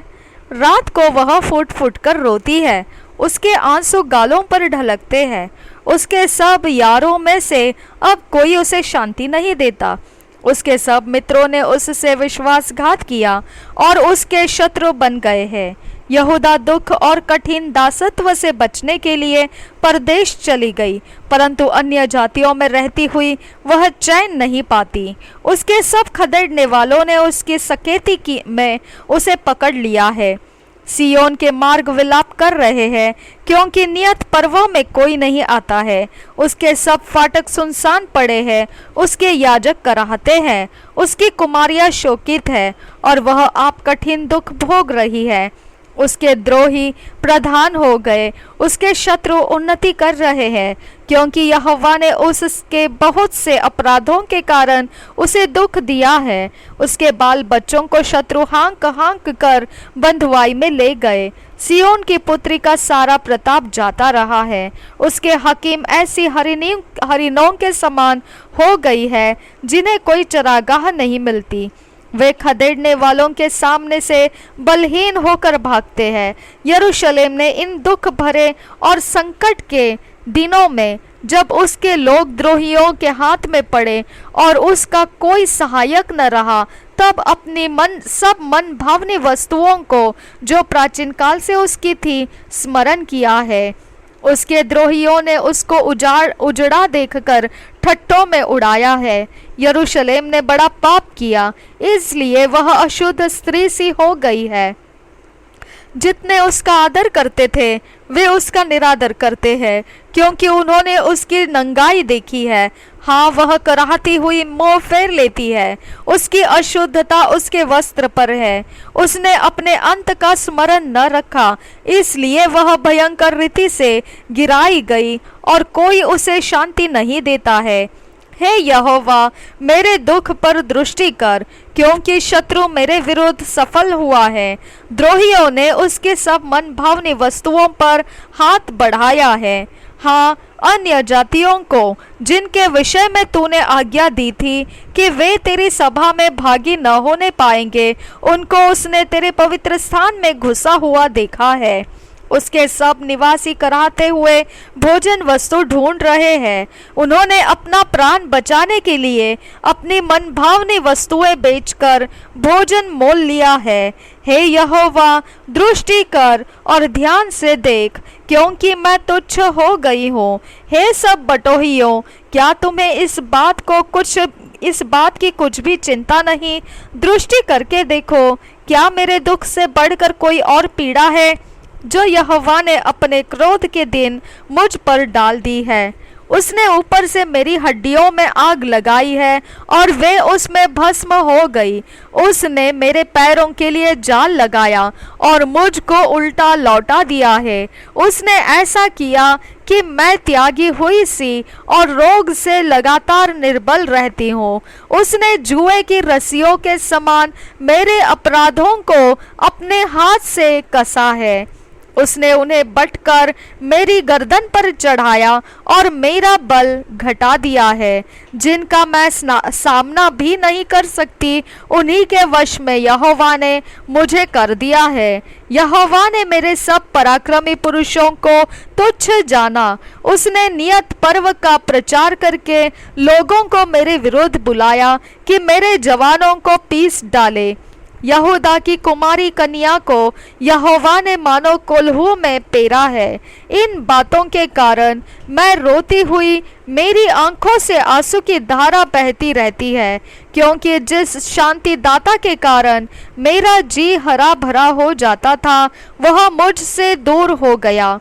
[SPEAKER 1] रात को वह फुट फुट कर रोती है, उसके आंसू गालों पर ढलकते हैं। उसके सब यारों में से अब कोई उसे शांति नहीं देता। उसके सब मित्रों ने उससे विश्वासघात किया और उसके शत्रु बन गए हैं। यहूदा दुख और कठिन दासत्व से बचने के लिए परदेश चली गई, परंतु अन्य जातियों में रहती हुई वह चैन नहीं पाती। उसके सब खदेड़ने वालों ने उसकी सकेती में उसे पकड़ लिया है। सियोन के मार्ग विलाप कर रहे हैं, क्योंकि नियत पर्वों में कोई नहीं आता है। उसके सब फाटक सुनसान पड़े हैं, उसके याजक कराहते हैं। उसकी कुमारियां शोकित है और वह आप कठिन दुख भोग रही है। उसके द्रोही प्रधान हो गए, उसके शत्रु उन्नति कर रहे हैं, क्योंकि यहोवा ने उसके बहुत से अपराधों के कारण उसे दुख दिया है। उसके बाल बच्चों को शत्रु हाँक हाँक कर बंधुआई में ले गए। सियोन की पुत्री का सारा प्रताप जाता रहा है। उसके हकीम ऐसी हरिणों के समान हो गई है, जिन्हें कोई चरागाह नहीं मिलती। वे खदेड़ने वालों के सामने से बलहीन होकर भागते हैं। यरूशलेम ने इन दुख भरे और संकट के दिनों में, जब उसके लोग द्रोहियों के हाथ में पड़े और उसका कोई सहायक न रहा, तब अपनी सब मन भावनी वस्तुओं को जो प्राचीन काल से उसकी थी स्मरण किया है। उसके द्रोहियों ने उसको उजड़ा देखकर ठट्ठों में उड़ाया है। यरूशलेम ने बड़ा पाप किया, इसलिए वह अशुद्ध स्त्री सी हो गई है। जितने उसका आदर करते थे वे उसका निरादर करते हैं, क्योंकि उन्होंने उसकी नंगाई देखी है। हाँ, वह कराहती हुई मुंह फेर लेती है, उसकी अशुद्धता उसके वस्त्र पर है। उसने अपने अंत का स्मरण न रखा, इसलिए वह भयंकर रीति से गिराई गई और कोई उसे शांति नहीं देता है। हे यहोवा, मेरे दुख पर दृष्टि कर, क्योंकि शत्रु मेरे विरुद्ध सफल हुआ है। द्रोहियों ने उसके सब मन भावनी वस्तुओं पर हाथ बढ़ाया है। हाँ, अन्य जातियों को, जिनके विषय में तूने आज्ञा दी थी कि वे तेरी सभा में भागी न होने पाएंगे, उनको उसने तेरे पवित्र स्थान में घुसा हुआ देखा है। उसके सब निवासी कराहते हुए भोजन वस्तु ढूंढ रहे हैं। उन्होंने अपना प्राण बचाने के लिए अपनी मन भावनी वस्तुएं बेचकर भोजन मोल लिया है। हे यहोवा, दृष्टि कर और ध्यान से देख, क्योंकि मैं तुच्छ हो गई हूँ। हे सब बटोहियों, क्या तुम्हें इस बात की कुछ भी चिंता नहीं? दृष्टि करके देखो, क्या मेरे दुख से बढ़कर कोई और पीड़ा है जो यहोवा ने अपने क्रोध के दिन मुझ पर डाल दी है? उसने ऊपर से मेरी हड्डियों में आग लगाई है और वे उसमें भस्म हो गई। उसने मेरे पैरों के लिए जाल लगाया और मुझको उल्टा लौटा दिया है। उसने ऐसा किया कि मैं त्यागी हुई सी और रोग से लगातार निर्बल रहती हूँ। उसने जुए की रस्सियों के समान मेरे अपराधों को अपने हाथ से कसा है। उसने उन्हें बटकर मेरी गर्दन पर चढ़ाया और मेरा बल घटा दिया है। जिनका मैं सामना भी नहीं कर सकती, उन्हीं के वश में यहोवा ने मुझे कर दिया है। यहोवा ने मेरे सब पराक्रमी पुरुषों को तुच्छ जाना। उसने नियत पर्व का प्रचार करके लोगों को मेरे विरुद्ध बुलाया कि मेरे जवानों को पीस डाले। यहूदा की कुमारी कन्या को यहोवा ने मानो कोल्हू में पेरा है। इन बातों के कारण मैं रोती हुई, मेरी आंखों से आंसू की धारा बहती रहती है, क्योंकि जिस शांति दाता के कारण मेरा जी हरा भरा हो जाता था, वह मुझसे दूर हो गया।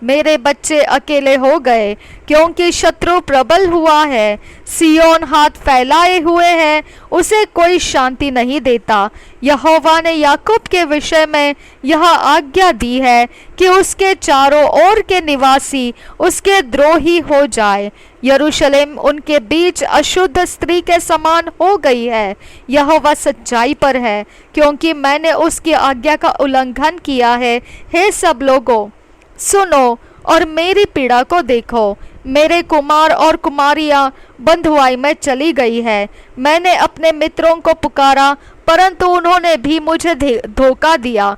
[SPEAKER 1] मेरे बच्चे अकेले हो गए, क्योंकि शत्रु प्रबल हुआ है। सियोन हाथ फैलाए हुए है, उसे कोई शांति नहीं देता। यहोवा ने याकूब के विषय में यह आज्ञा दी है कि उसके चारों ओर के निवासी उसके द्रोही हो जाए। यरूशलेम उनके बीच अशुद्ध स्त्री के समान हो गई है। यहोवा सच्चाई पर है, क्योंकि मैंने उसकी आज्ञा का उल्लंघन किया है। हे सब लोगों, सुनो और मेरी पीड़ा को देखो। मेरे कुमार और कुमारियां बंधुआई में चली गई है। मैंने अपने मित्रों को पुकारा, परंतु उन्होंने भी मुझे धोखा दिया।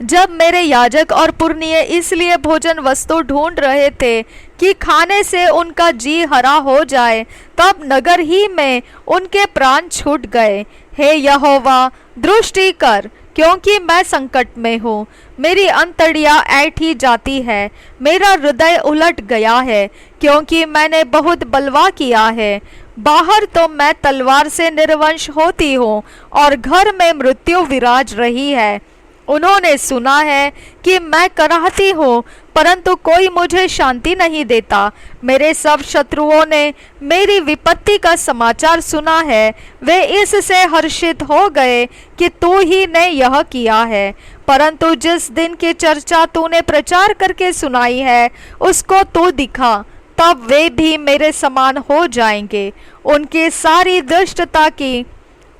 [SPEAKER 1] जब मेरे याजक और पुरनिये इसलिए भोजन वस्तु ढूंढ रहे थे कि खाने से उनका जी हरा हो जाए, तब नगर ही में उनके प्राण छूट गए। हे यहोवा, दृष्टि कर, क्योंकि मैं संकट में हूँ। मेरी अंतड़ियाँ ऐठी जाती है, मेरा हृदय उलट गया है, क्योंकि मैंने बहुत बलवा किया है। बाहर तो मैं तलवार से निर्वंश होती हूँ और घर में मृत्यु विराज रही है। उन्होंने सुना है कि मैं कराहती हूँ, परंतु कोई मुझे शांति नहीं देता। मेरे सब शत्रुओं ने मेरी विपत्ति का समाचार सुना है, वे इससे हर्षित हो गए कि तू ही ने यह किया है। परंतु जिस दिन की चर्चा तूने प्रचार करके सुनाई है, उसको तू दिखा, तब वे भी मेरे समान हो जाएंगे। उनकी सारी दुष्टता की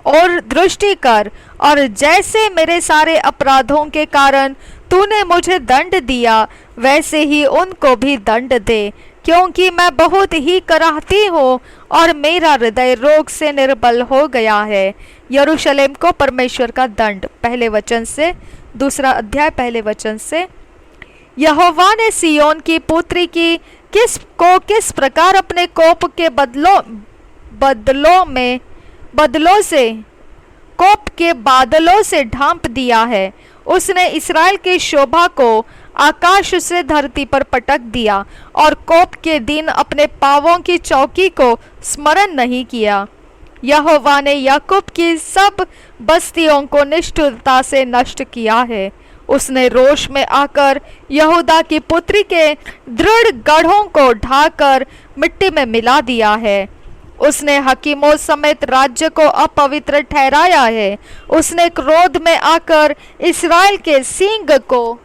[SPEAKER 1] और दृष्टि कर, और जैसे मेरे सारे अपराधों के कारण तूने मुझे दंड दिया, वैसे ही उनको भी दंड दे, क्योंकि मैं बहुत ही कराहती हूँ और मेरा हृदय रोग से निर्बल हो गया है। यरूशलेम को परमेश्वर का दंड। पहले वचन से, दूसरा अध्याय पहले वचन से। यहोवा ने सियोन की पुत्री की किस प्रकार अपने कोप के कोप के बादलों से ढांप दिया है। उसने इस्राएल की शोभा को आकाश से धरती पर पटक दिया और कोप के दिन अपने पांवों की चौकी को स्मरण नहीं किया। यहोवा ने याकूब की सब बस्तियों को निष्ठुरता से नष्ट किया है। उसने रोष में आकर यहूदा की पुत्री के दृढ़ गढ़ों को ढाकर मिट्टी में मिला दिया है। उसने हकीमों समेत राज्य को अपवित्र ठहराया है। उसने क्रोध में आकर इस्राएल के सींग को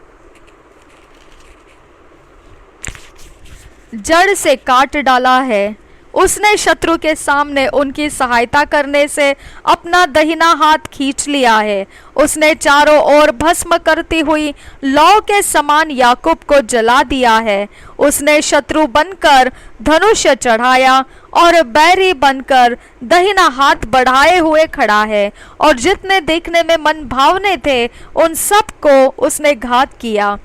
[SPEAKER 1] जड़ से काट डाला है। उसने शत्रु के सामने उनकी सहायता करने से अपना दाहिना हाथ खींच लिया है। उसने चारों ओर भस्म करती हुई लौ के समान याकूब को जला दिया है। उसने शत्रु बनकर धनुष चढ़ाया और बैरी बनकर दाहिना हाथ बढ़ाए हुए खड़ा है, और जितने देखने में मन भावने थे उन सब को उसने घात किया।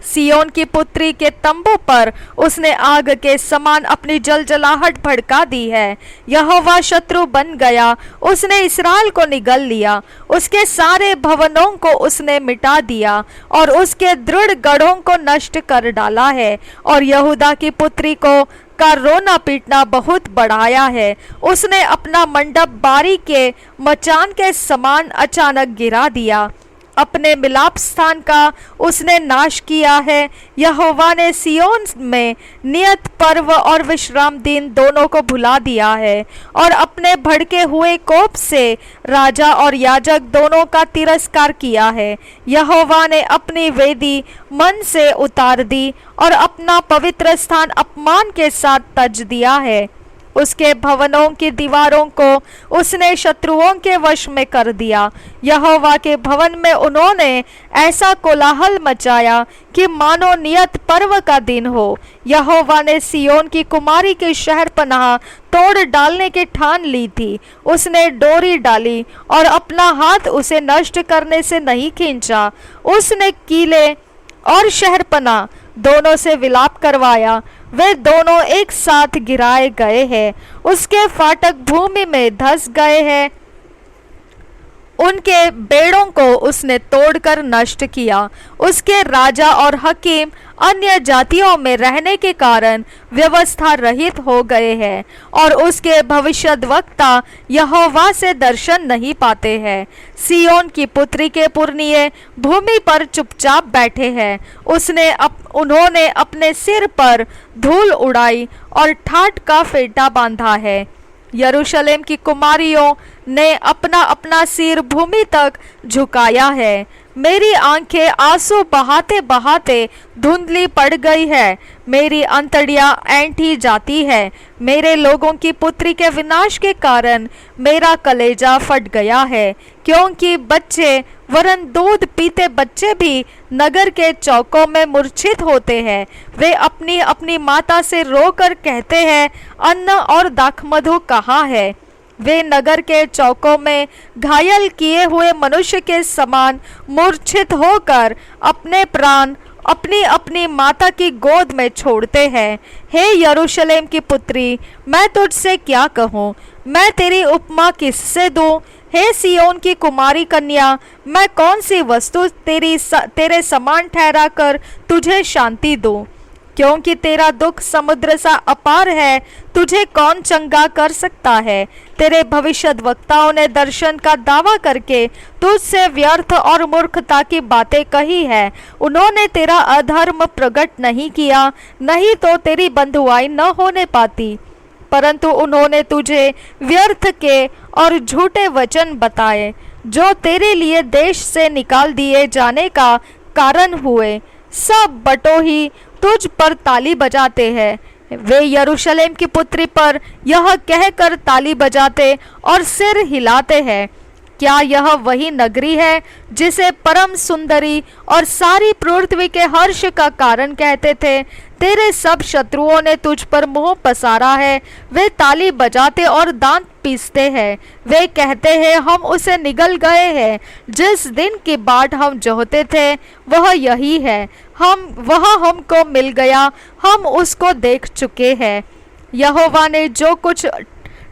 [SPEAKER 1] सियोन की पुत्री के तंबू पर उसने आग के समान अपनी जलजलाहट भड़का दी है। यहोवा शत्रु बन गया, उसने इस्राएल को निगल लिया। उसके सारे भवनों को उसने मिटा दिया और उसके दृढ़ गढ़ों को नष्ट कर डाला है, और यहूदा की पुत्री को का रोना पीटना बहुत बढ़ाया है। उसने अपना मंडप बारी के मचान के समान अचानक गिरा दिया। अपने मिलाप स्थान का उसने नाश किया है। यहोवा ने सियोन में नियत पर्व और विश्राम दिन दोनों को भुला दिया है, और अपने भड़के हुए कोप से राजा और याजक दोनों का तिरस्कार किया है। यहोवा ने अपनी वेदी मन से उतार दी और अपना पवित्र स्थान अपमान के साथ तज दिया है। उसके भवनों की दीवारों को उसने शत्रुओं के वश में कर दिया। यहोवा के भवन में उन्होंने ऐसा कोलाहल मचाया कि मानो नियत पर्व का दिन हो। यहोवा ने सियोन की कुमारी की शहर पनाह तोड़ डालने की ठान ली थी। उसने डोरी डाली और अपना हाथ उसे नष्ट करने से नहीं खींचा। उसने किले और शहरपनाह दोनों से विलाप करवाया। वे दोनों एक साथ गिराए गए हैं। उसके फाटक भूमि में धंस गए हैं। उनके बेड़ों को उसने तोड़कर नष्ट किया। उसके राजा और हकीम अन्य जातियों में रहने के कारण व्यवस्था रहित हो गए हैं, और उसके भविष्यद्वक्ता यहोवा से दर्शन नहीं पाते हैं। सियोन की पुत्री के पुरनिये भूमि पर चुपचाप बैठे हैं। उन्होंने अपने सिर पर धूल उड़ाई और ठाठ का फेटा बांधा है। यरूशलेम की कुमारियों ने अपना अपना सिर भूमि तक झुकाया है। मेरी आंखें आंसू बहाते बहाते धुंधली पड़ गई है। मेरी अंतड़ियां ऐंठी जाती है। मेरे लोगों की पुत्री के विनाश के कारण मेरा कलेजा फट गया है, क्योंकि बच्चे वरन दूध पीते बच्चे भी नगर के चौकों में मूर्छित होते हैं। वे अपनी अपनी माता से रोकर कहते हैं, अन्न और दाखमधु कहाँ है? वे नगर के चौकों में घायल किए हुए मनुष्य के समान मूर्छित होकर अपने प्राण अपनी अपनी माता की गोद में छोड़ते हैं। हे यरूशलेम की पुत्री, मैं तुझसे क्या कहूँ? मैं तेरी उपमा किससे दूँ? हे सियोन की कुमारी कन्या, मैं कौन सी वस्तु तेरे समान ठहरा कर तुझे शांति दूँ? क्योंकि तेरा दुख समुद्र सा अपार है, तुझे कौन चंगा कर सकता है। तेरे भविष्यद्वक्ताओं ने दर्शन का दावा करके तुझसे व्यर्थ और मूर्खता की बातें कही है। उन्होंने तेरा अधर्म प्रकट नहीं किया, नहीं तो तेरी बंधुआई न होने पाती, परंतु उन्होंने तुझे व्यर्थ के और झूठे वचन बताए, जो तेरे लिए देश से निकाल दिए जाने का कारण हुए। सब बटोही तुझ पर ताली बजाते हैं। वे यरूशलेम की पुत्री पर यह कहकर ताली बजाते और सिर हिलाते हैं, क्या यह वही नगरी है जिसे परम सुंदरी और सारी पृथ्वी के हर्ष का कारण कहते थे। तेरे सब शत्रुओं ने तुझ पर मुंह पसारा है। वे ताली बजाते और दांत पीसते हैं। वे कहते हैं, हम उसे निगल गए हैं। जिस दिन की बाट हम जोहते थे वह यही है, वह हमको मिल गया, हम उसको देख चुके हैं। यहोवा ने जो कुछ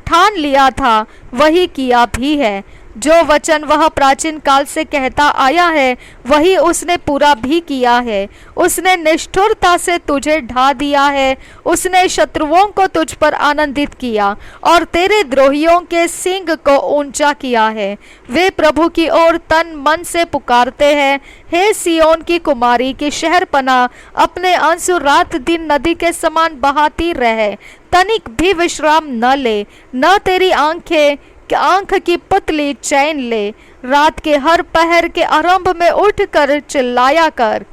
[SPEAKER 1] ठान लिया था वही किया भी है। जो वचन वह प्राचीन काल से कहता आया है वही उसने पूरा भी किया है। उसने निष्ठुरता से तुझे ढा दिया है। उसने शत्रुओं को तुझ पर आनंदित किया और तेरे द्रोहियों के सींग को ऊंचा किया है। वे प्रभु की ओर तन मन से पुकारते हैं, हे सियोन की कुमारी की शहरपनाह, अपने आंसू रात दिन नदी के समान बहाती रहे, तनिक भी विश्राम न ले। न तेरी आंख की पुतली चैन ले। रात के हर पहर के आरंभ में उठकर चिल्लाया कर,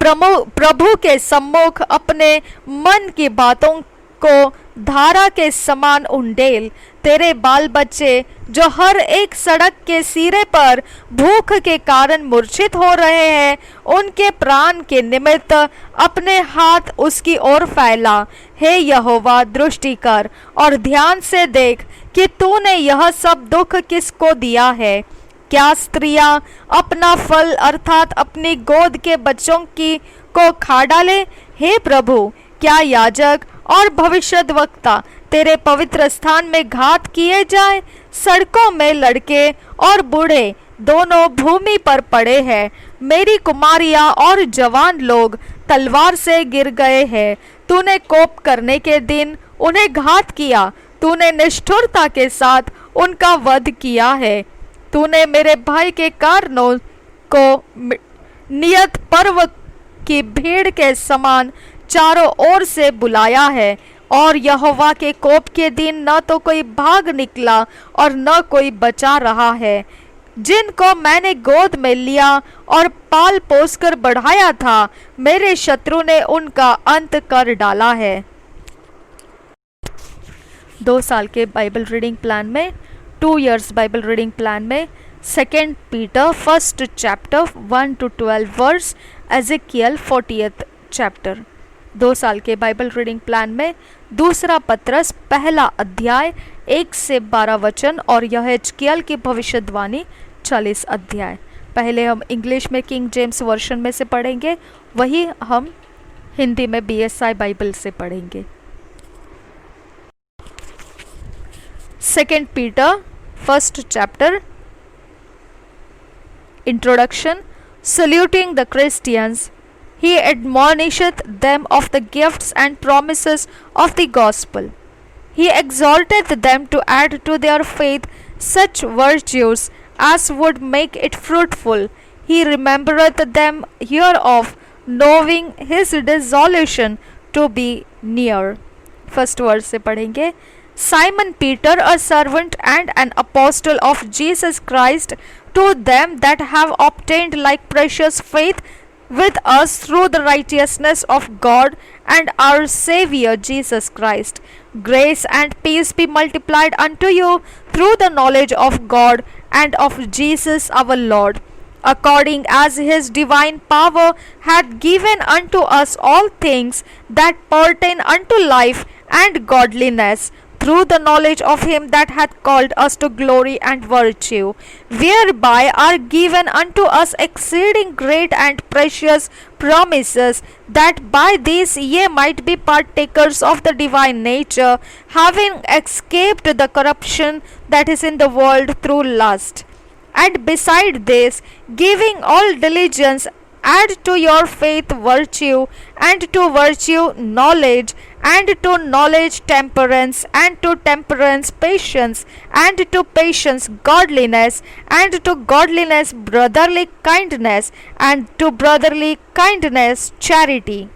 [SPEAKER 1] प्रभु के सम्मुख अपने मन की बातों को धारा के समान उंडेल। तेरे बाल बच्चे जो हर एक सड़क के सिरे पर भूख के कारण मूर्छित हो रहे हैं, उनके प्राण के निमित्त अपने हाथ उसकी ओर फैला। हे यहोवा, दृष्टि कर और ध्यान से देख कि तूने यह सब दुख किसको दिया है। क्या स्त्रियां अपना फल अर्थात अपनी गोद के बच्चों को खा डाले? हे प्रभु, क्या याजक और भविष्यद्वक्ता तेरे पवित्र स्थान में घात किए जाए? सड़कों में लड़के और बूढ़े दोनों भूमि पर पड़े हैं। मेरी कुमारियां और जवान लोग तलवार से गिर गए हैं। तूने कोप करने के दिन उन्हें घात किया। तूने निष्ठुरता के साथ उनका वध किया है। तूने मेरे भाई के कारणों को नियत पर्व की भीड़ के समान चारों ओर से बुलाया है, और यहोवा के कोप के दिन न तो कोई भाग निकला और न कोई बचा रहा है। जिनको मैंने गोद में लिया और पाल पोस कर बढ़ाया था, मेरे शत्रु ने उनका अंत कर डाला है। 2 साल के बाइबल रीडिंग प्लान में, 2 years बाइबल रीडिंग प्लान में 2 Peter 1st chapter 1 to 12 verse, Ezekiel 40th chapter। 2 साल के बाइबल रीडिंग प्लान में 2 पत्रस 1 अध्याय 1 से 12 वचन और यहेजकियल की भविष्यवाणी 40 अध्याय। पहले हम इंग्लिश में किंग जेम्स वर्शन में से पढ़ेंगे, वही हम हिंदी में BSI बाइबल से पढ़ेंगे। 2 Peter 1st chapter, Introduction. Saluting the Christians, he admonisheth them of the gifts and promises of the gospel. He exhorteth them to add to their faith such virtues as would make it fruitful. He remembereth them hereof, knowing his dissolution to be near. First word से पढ़ेंगे। Simon Peter, a servant and an apostle of Jesus Christ, to them that have obtained like precious faith with us through the righteousness of God and our Savior Jesus Christ. Grace and peace be multiplied unto you through the knowledge of God and of Jesus our Lord, according as his divine power hath given unto us all things that pertain unto life and godliness, through the knowledge of him that hath called us to glory and virtue, whereby are given unto us exceeding great and precious promises, that by these ye might be partakers of the divine nature, having escaped the corruption that is in the world through lust. And beside this, giving all diligence, Add to your faith virtue, and to virtue knowledge, and to knowledge temperance, and to temperance patience, and to patience godliness, and to godliness brotherly kindness, and to brotherly kindness charity.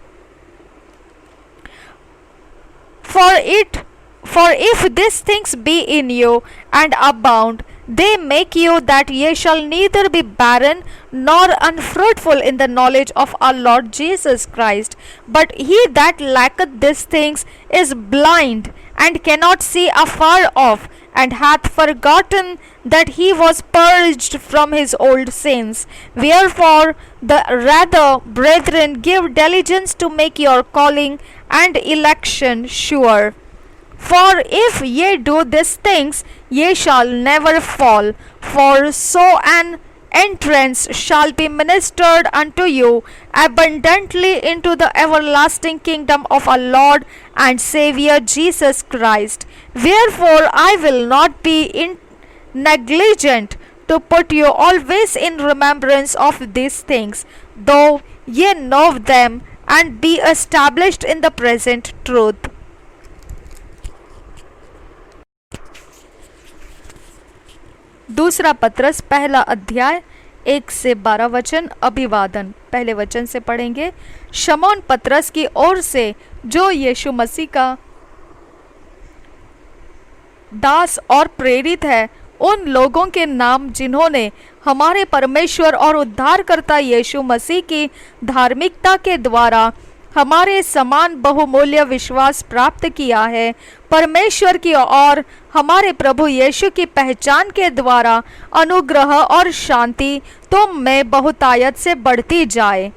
[SPEAKER 1] For it for if these things be in you and abound, they make you that ye shall neither be barren nor unfruitful in the knowledge of our Lord Jesus Christ. But he that lacketh these things is blind, and cannot see afar off, and hath forgotten that he was purged from his old sins. Wherefore, the rather, brethren, give diligence to make your calling and election sure. For if ye do these things, ye shall never fall. For so an entrance shall be ministered unto you abundantly into the everlasting kingdom of our Lord and Saviour Jesus Christ. Wherefore I will not be negligent to put you always in remembrance of these things, though ye know them and be established in the present truth. दूसरा पत्रस पहला अध्याय 1 से 12 वचन। अभिवादन पहले वचन से पढ़ेंगे। शमौन पत्रस की ओर से, जो यीशु मसीह का दास और प्रेरित है, उन लोगों के नाम जिन्होंने हमारे परमेश्वर और उद्धारकर्ता यीशु मसीह की धार्मिकता के द्वारा हमारे समान बहुमूल्य विश्वास प्राप्त किया है, परमेश्वर की और हमारे प्रभु यीशु की पहचान के द्वारा अनुग्रह और शांति तुम में बहुतायत से बढ़ती जाए।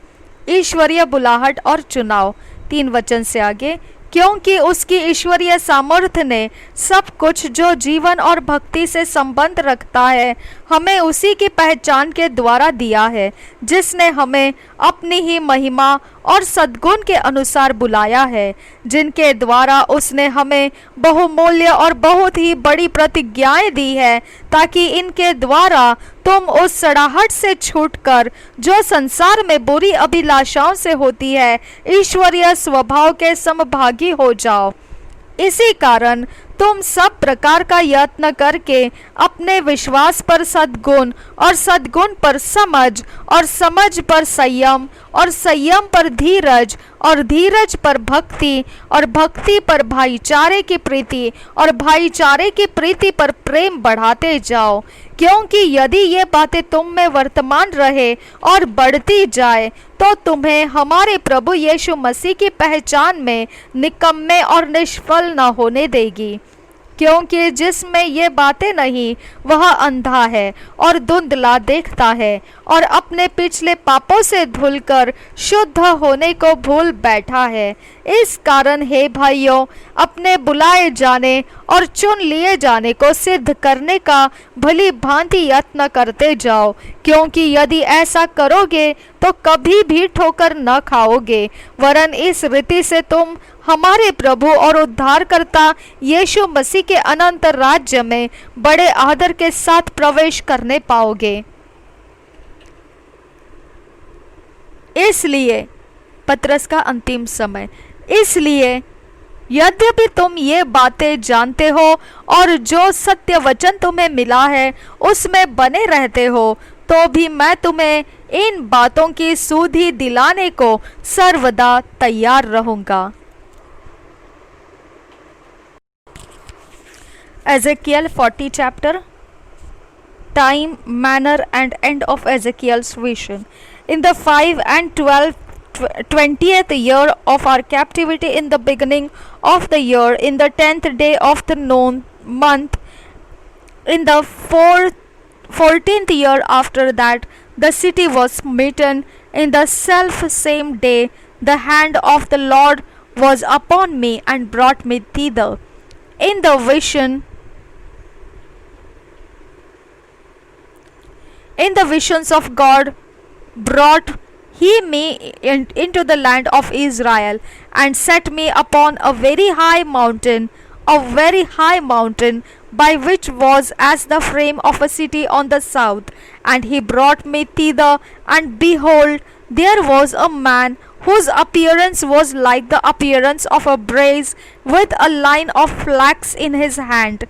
[SPEAKER 1] ईश्वरीय बुलाहट और चुनाव 3 वचन से आगे। क्योंकि उसकी ईश्वरीय सामर्थ्य ने सब कुछ जो जीवन और भक्ति से संबंध रखता है हमें उसी की पहचान के द्वारा दिया है, जिसने हमें अपनी ही महिमा और सद्गुण के अनुसार बुलाया है, जिनके द्वारा उसने हमें बहुमूल्य और बहुत ही बड़ी प्रतिज्ञाएं दी है, ताकि इनके द्वारा तुम उस सड़ाहट से छूटकर जो संसार में बुरी अभिलाषाओं से होती है, ईश्वरीय स्वभाव के समभागी हो जाओ। इसी कारण तुम सब प्रकार का यत्न करके अपने विश्वास पर सद्गुण, और सद्गुण पर समझ, और समझ पर संयम, और संयम पर धीरज, और धीरज पर भक्ति, और भक्ति पर भाईचारे की प्रीति, और भाईचारे की प्रीति पर प्रेम बढ़ाते जाओ। क्योंकि यदि ये बातें तुम में वर्तमान रहे और बढ़ती जाए, तो तुम्हें हमारे प्रभु यीशु मसीह की पहचान में निकम्मे और निष्फल न होने देगी। क्योंकि जिसमें ये बातें नहीं, वह अंधा है और धुंधला देखता है, और अपने पिछले पापों से धुलकर शुद्ध होने को भूल बैठा है। इस कारण हे भाइयों, अपने बुलाए जाने और चुन लिए जाने को सिद्ध करने का भली भांति यत्न करते जाओ, क्योंकि यदि ऐसा करोगे तो कभी भी ठोकर न खाओगे, वरन इस रीति से तुम हमारे प्रभु और उद्धारकर्ता यीशु मसीह के अनंत राज्य में बड़े आदर के साथ प्रवेश करने पाओगे। इसलिए पत्रस का अंतिम समय, इसलिए यद्यपि तुम ये बातें जानते हो और जो सत्य वचन तुम्हें मिला है उसमें बने रहते हो, तो भी मैं तुम्हें इन बातों की सुधि दिलाने को सर्वदा तैयार रहूंगा। Ezekiel 40 chapter. Time, manner and end of Ezekiel's vision. In the 5 and 20th year of our captivity, in the beginning of the year, in the 10th day of the month, in the 14th year after that, the city was smitten. In the self same day, the hand of the Lord was upon me and brought me thither. In the visions of God brought he me into the land of Israel, and set me upon a very high mountain, by which was as the frame of a city on the south. And he brought me thither, and behold, there was a man whose appearance was like the appearance of a brazier, with a line of flax in his hand,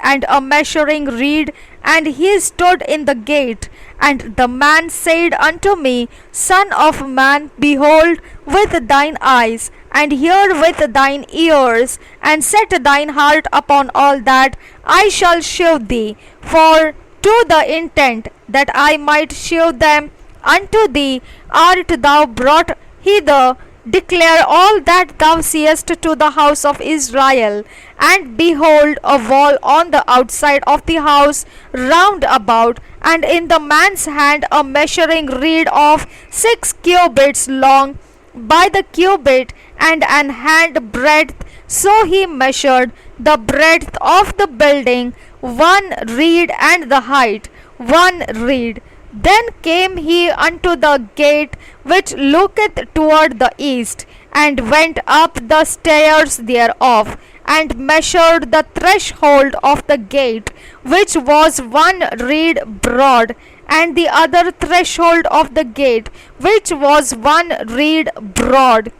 [SPEAKER 1] and a measuring reed, and he stood in the gate. And the man said unto me, Son of man, behold with thine eyes, and hear with thine ears, and set thine heart upon all that I shall shew thee, for to the intent that I might shew them unto thee art thou brought hither. Declare all that thou seest to the house of Israel. And behold, a wall on the outside of the house round about, and in the man's hand a measuring reed of 6 cubits long by the cubit, and an hand breadth. So he measured the breadth of the building, 1 reed, and the height 1 reed. Then came he unto the gate which looketh toward the east, and went up the stairs thereof, and measured the threshold of the gate, which was 1 reed broad, and the other threshold of the gate, which was 1 reed broad.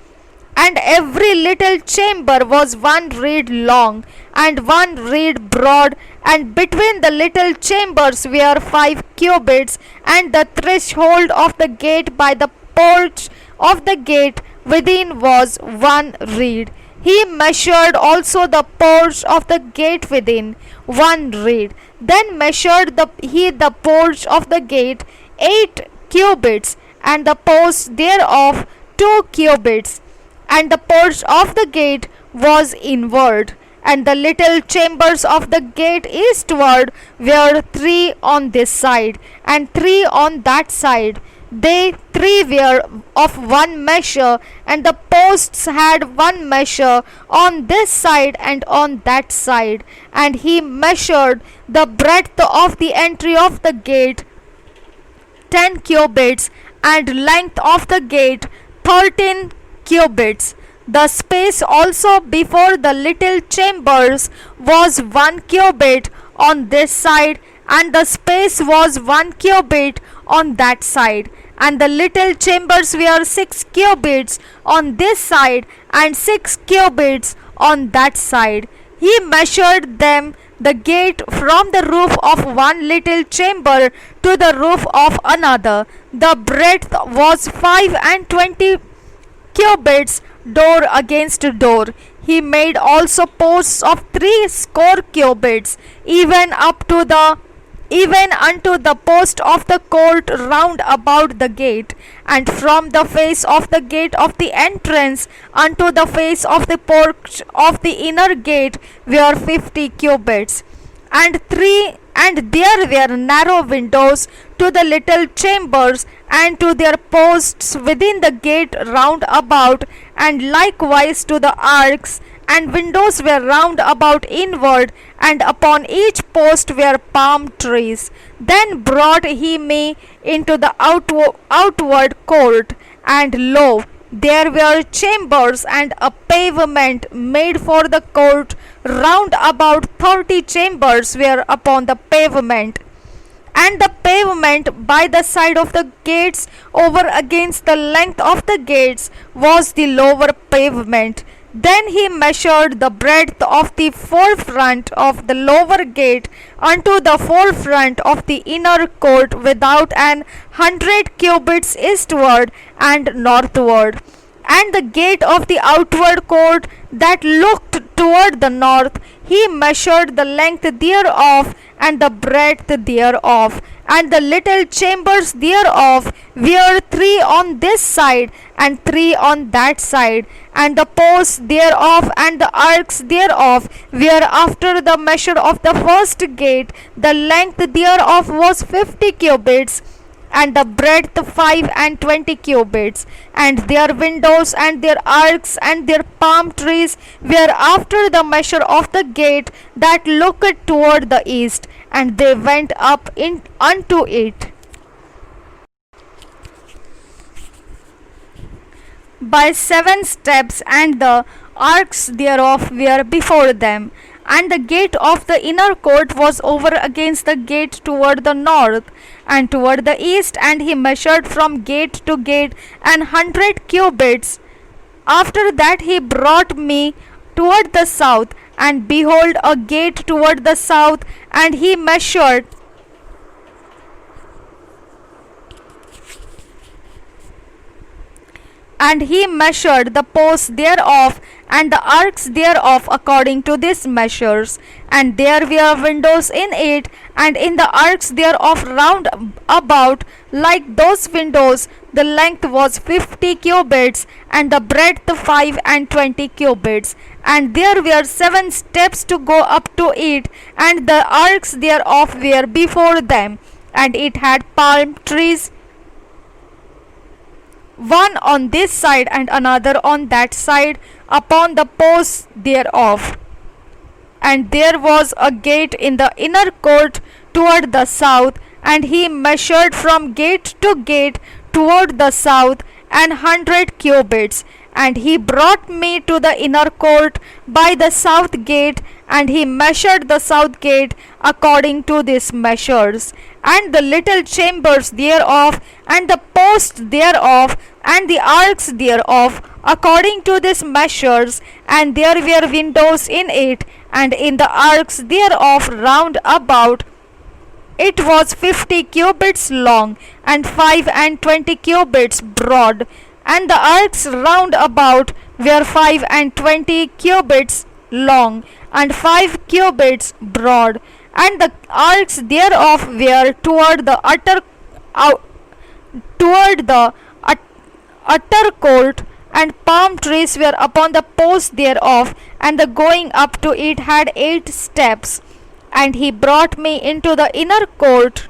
[SPEAKER 1] And every little chamber was 1 reed long, and 1 reed broad, and between the little chambers were 5 cubits, and the threshold of the gate by the porch of the gate within was 1 reed. He measured also the porch of the gate within 1 reed. Then measured he the porch of the gate 8 cubits, and the posts thereof 2 cubits. And the porch of the gate was inward, and the little chambers of the gate eastward were 3 on this side, and 3 on that side. They 3 were of 1 measure, and the posts had 1 measure on this side and on that side. And he measured the breadth of the entry of the gate 10 cubits, and length of the gate 13 cubits. The space also before the little chambers was 1 cubit on this side, and the space was 1 cubit on that side. And the little chambers were 6 cubits on this side, and 6 cubits on that side. He measured them the gate from the roof of one little chamber to the roof of another. The breadth was 25 cubits, door against door. He made also posts of 60 cubits, even unto the post of the court round about the gate, and from the face of the gate of the entrance unto the face of the porch of the inner gate were 50 cubits. And there were narrow windows to the little chambers, and to their posts within the gate round about, and likewise to the arks. And windows were round about inward, and upon each post were palm trees. Then brought he me into the outward court, and lo, there were chambers and a pavement made for the court round about. 30 chambers were upon the pavement. And the pavement by the side of the gates over against the length of the gates was the lower pavement. Then he measured the breadth of the forefront of the lower gate unto the forefront of the inner court without 100 cubits eastward and northward. And the gate of the outward court that looked toward the north, he measured the length thereof and the breadth thereof. And the little chambers thereof were 3 on this side and 3 on that side. And the posts thereof and the arcs thereof were after the measure of the first gate. The length thereof was 50 cubits, and the breadth 25 cubits. And their windows and their arcs and their palm trees were after the measure of the gate that looked toward the east, and they went up unto it by 7 steps, and the arcs thereof were before them. And the gate of the inner court was over against the gate toward the north and toward the east, and he measured from gate to gate 100 cubits. After that he brought me toward the south, and behold, a gate toward the south, and he measured the posts thereof and the arcs thereof according to these measures. And there were windows in it, and in the arcs thereof round about like those windows. The length was 50 cubits, and the breadth 25 cubits. And there were 7 steps to go up to it, and the arcs thereof were before them. And it had palm trees, one on this side and another on that side, upon the posts thereof. And there was a gate in the inner court toward the south, and he measured from gate to gate toward the south 100 cubits. And he brought me to the inner court by the south gate, and he measured the south gate according to these measures. And the little chambers thereof, and the posts thereof, and the arcs thereof, according to these measures. And there were windows in it, and in the arcs thereof round about. It was 50 cubits long, and 25 cubits broad. And the arcs round about were 25 cubits long, and 5 cubits broad. And the arcs thereof were toward the utter court, and palm trees were upon the posts thereof, and the going up to it had 8 steps. And he brought me into the inner court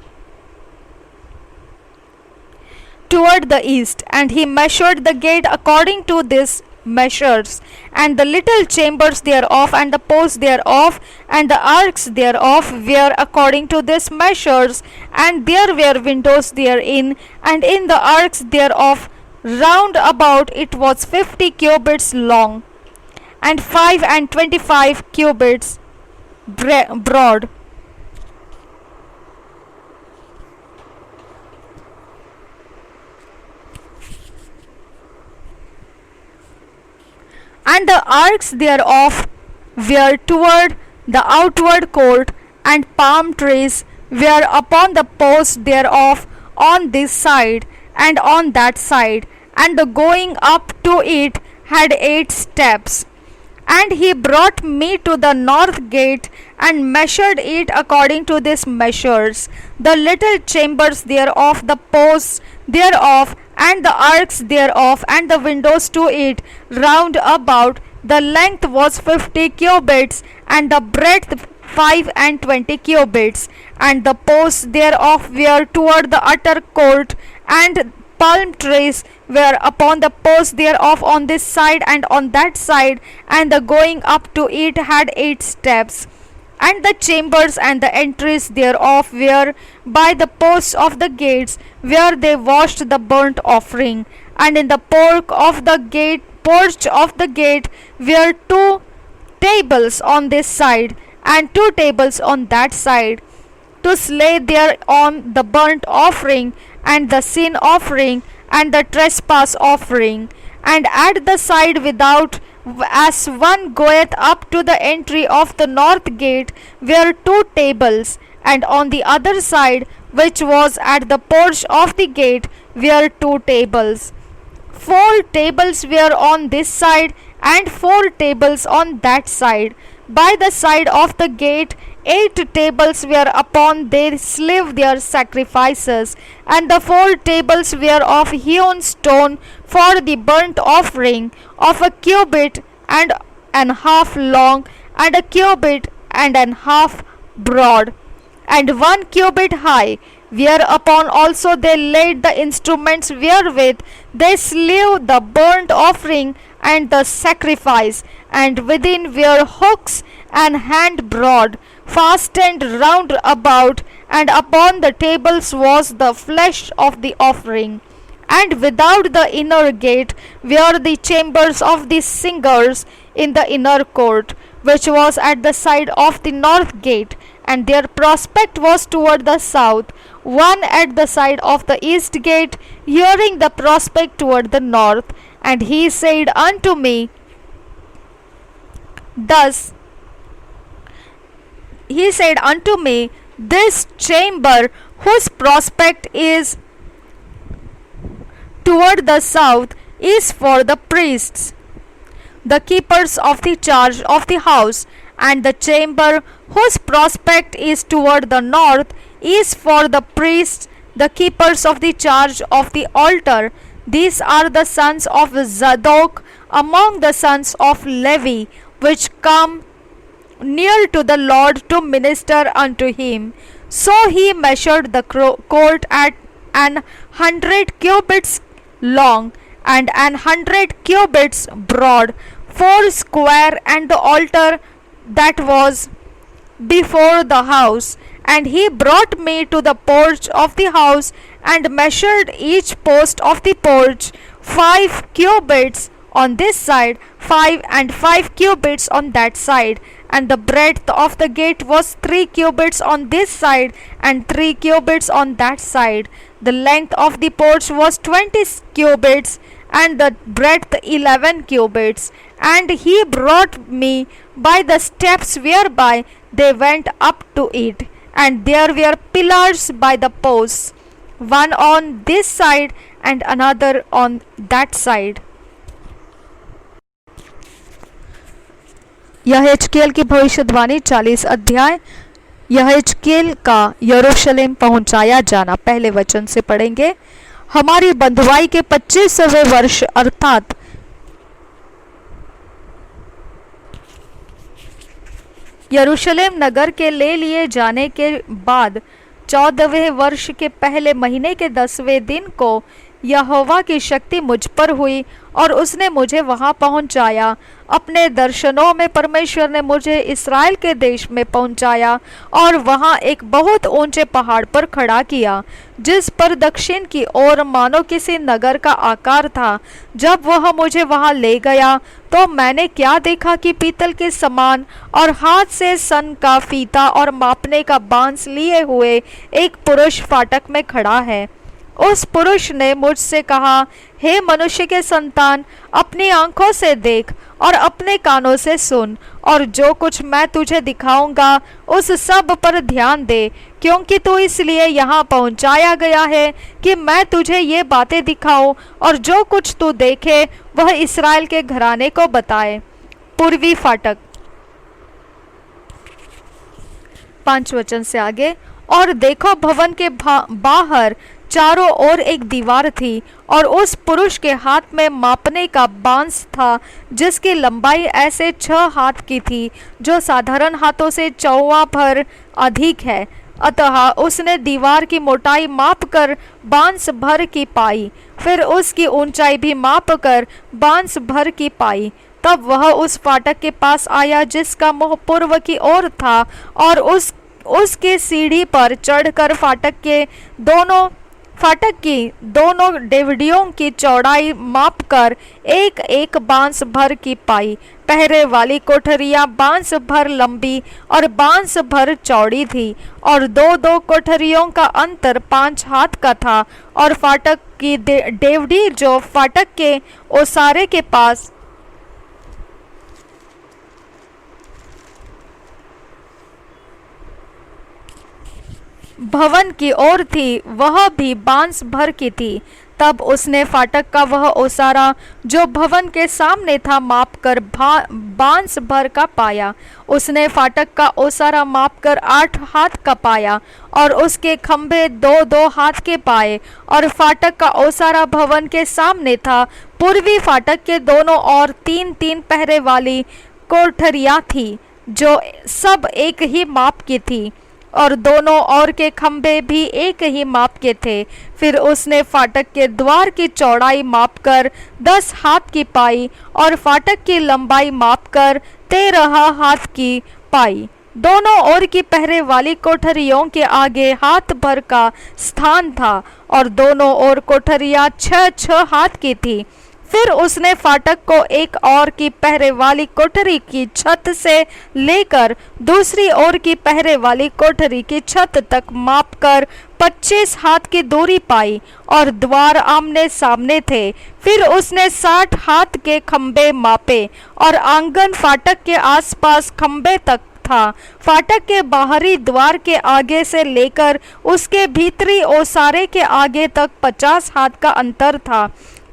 [SPEAKER 1] toward the east, and he measured the gate according to these measures. And the little chambers thereof, and the posts thereof, and the arcs thereof were according to these measures. And there were windows therein, and in the arcs thereof round about it was 50 cubits long, and 25 cubits broad. And the arcs thereof were toward the outward court, and palm trees were upon the posts thereof on this side and on that side. And the going up to it had 8 steps. And he brought me to the north gate, and measured it according to these measures. The little chambers thereof, the posts thereof, and the arcs thereof, and the windows to it round about. The length was 50 cubits, and the breadth 25 cubits. And the posts thereof were toward the utter court, and palm trees were upon the posts thereof on this side and on that side. And the going up to it had 8 steps. And the chambers and the entries thereof were by the posts of the gates, where they washed the burnt offering. And in the porch of the gate were 2 tables on this side, and 2 tables on that side, to slay thereon the burnt offering, and the sin offering, and the trespass offering. And at the side without, as one goeth up to the entry of the north gate, were 2 tables. And on the other side, which was at the porch of the gate, were 2 tables. 4 tables were on this side, and 4 tables on that side. By the side of the gate 8 tables were upon they slew their sacrifices, and the 4 tables were of hewn stone for the burnt offering, of a cubit and an half long, and a cubit and an half broad, and 1 cubit high, whereupon also they laid the instruments wherewith they slew the burnt offering and the sacrifice, and within were hooks an hand broad, fastened round about, and upon the tables was the flesh of the offering. And without the inner gate were the chambers of the singers in the inner court, which was at the side of the north gate, and their prospect was toward the south, one at the side of the east gate, hearing the prospect toward the north. And he said unto me, thus he said unto me, this chamber whose prospect is toward the south is for the priests, the keepers of the charge of the house, and the chamber whose prospect is toward the north is for the priests, the keepers of the charge of the altar. These are the sons of Zadok among the sons of Levi, which come near to the Lord to minister unto him. So he measured the court at 100 cubits long and 100 cubits broad, 4 square, and the altar that was before the house. And he brought me to the porch of the house, and measured each post of the porch 5 cubits on this side, 5 and 5 cubits on that side. And the breadth of the gate was 3 cubits on this side, and 3 cubits on that side. The length of the porch was 20 cubits, and the breadth 11 cubits. And he brought me by the steps whereby they went up to it, and there were pillars by the posts, one on this side and another on that side. यहेजकेल की भविष्यवाणी 40 अध्याय। यहेजकेल का यरूशलेम पहुंचाया जाना। पहले वचन से पढ़ेंगे। हमारी बंधुआई के 25वें वर्ष अर्थात यरूशलेम नगर के ले लिए जाने के बाद 14वें वर्ष के पहले महीने के 10वें दिन को यहोवा की शक्ति मुझ पर हुई और उसने मुझे वहां पहुंचाया। अपने दर्शनों में परमेश्वर ने मुझे इस्राएल के देश में पहुंचाया और वहां एक बहुत ऊंचे पहाड़ पर खड़ा किया, जिस पर दक्षिण की ओर मानो किसी नगर का आकार था। जब वह मुझे वहां ले गया तो मैंने क्या देखा कि पीतल के समान और हाथ से सन का फीता और मापने का बांस लिए हुए एक पुरुष फाटक में खड़ा है। उस पुरुष ने मुझसे कहा, हे मनुष्य के संतान, अपनी आंखों से देख और अपने कानों से सुन, और जो कुछ मैं तुझे दिखाऊंगा उस सब पर ध्यान दे, क्योंकि तू इसलिए यहाँ पहुँचाया गया है कि मैं तुझे ये बातें दिखाऊं, और जो कुछ तू देखे वह इस्राएल के घराने को बताए। पूर्वी फाटक 5 वचन से आगे। और देखो, भवन के बाहर चारों ओर एक दीवार थी, और उस पुरुष के हाथ में मापने का बांस था, जिसकी लंबाई ऐसे 6 हाथ की थी, जो साधारण हाथों से 14 भर अधिक है। अतः उसने दीवार की मोटाई मापकर बांस भर की पाई, फिर उसकी ऊंचाई भी मापकर बांस भर की पाई। तब वह उस फाटक के पास आया जिसका मुंह पूर्व की ओर था, और उसके सीढ़ी पर चढ़कर फाटक की दोनों डेवढ़ियों की चौड़ाई मापकर एक एक बांस भर की पाई। पहरे वाली कोठरियां बांस भर लंबी और बांस भर चौड़ी थी, और 2-2 कोठरियों का अंतर 5 हाथ का था। और फाटक की डेवढ़ी जो फाटक के ओसारे के पास भवन की ओर थी, वह भी बांस भर की थी। तब उसने फाटक का वह ओसारा जो भवन के सामने था मापकर बांस भर का पाया। उसने फाटक का ओसारा मापकर 8 हाथ का पाया, और उसके खंभे 2-2 हाथ के पाए। और फाटक का ओसारा भवन के सामने था। पूर्वी फाटक के दोनों ओर 3-3 पहरे वाली कोठरियां थी, जो सब एक ही माप की थी, और दोनों ओर के खंभे भी एक ही माप के थे। फिर उसने फाटक के द्वार की चौड़ाई मापकर 10 हाथ की पाई, और फाटक की लंबाई मापकर 13 हाथ की पाई। दोनों ओर की पहरे वाली कोठरियों के आगे हाथ भर का स्थान था, और दोनों ओर कोठरियां 6-6 हाथ की थी। फिर उसने फाटक को एक ओर की पहरे वाली कोठरी की छत से लेकर दूसरी ओर की पहरे वाली कोठरी की छत तक मापकर 25 हाथ की दूरी पाई और द्वार आमने सामने थे। फिर उसने 60 हाथ के खंबे मापे और आंगन फाटक के आसपास खंबे तक था। फाटक के बाहरी द्वार के आगे से लेकर उसके भीतरी ओसारे के आगे तक 50 हाथ का अंतर था।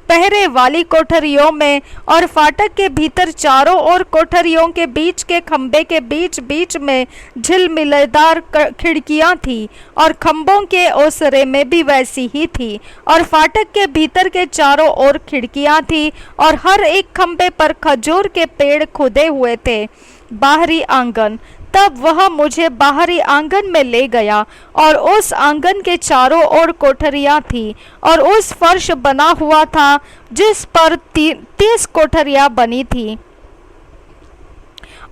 [SPEAKER 1] पहरे वाली कोठरियों में और फाटक के भीतर चारों ओर कोठरियों के बीच के खंबे के बीच बीच में झिलमिलेदार खिड़कियां थी और खंभों के ओसरे में भी वैसी ही थी और फाटक के भीतर के चारों ओर खिड़कियां थी और हर एक खंबे पर खजूर के पेड़ खुदे हुए थे। बाहरी आंगन। तब वह मुझे बाहरी आंगन में ले गया और उस आंगन के चारों ओर कोठरियां थी और उस फर्श बना हुआ था जिस पर 30 कोठरियां बनी थी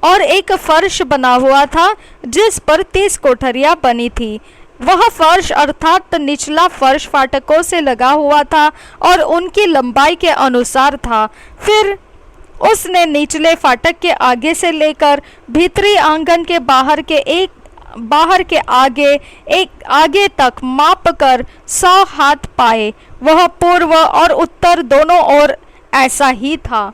[SPEAKER 1] और एक फर्श बना हुआ था जिस पर 30 कोठरियां बनी थी। वह फर्श अर्थात निचला फर्श फाटकों से लगा हुआ था और उनकी लंबाई के अनुसार था। फिर उसने निचले फाटक के आगे से लेकर भीतरी आंगन के बाहर के आगे तक माप कर 100 हाथ पाए। वह पूर्व और उत्तर दोनों ओर ऐसा ही था।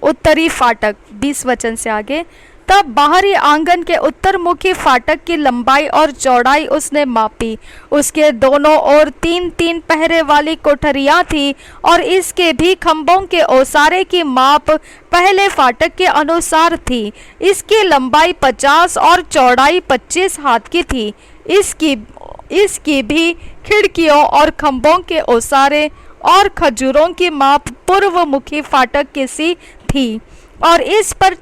[SPEAKER 1] उत्तरी फाटक 20 वचन से आगे। तब बाहरी आंगन के उत्तरमुखी फाटक की लंबाई और चौड़ाई उसने मापी। उसके दोनों ओर 3-3 पहरे वाली कोठरियां थी और इसके भी खंभों के ओसारे की माप पहले फाटक के अनुसार थी। इसकी लंबाई 50 और चौड़ाई 25 हाथ की थी। इसकी भी खिड़कियों और खंभों के ओसारे और खजूरों की माप पूर्वमुखी फाटक की सी थी और इस पर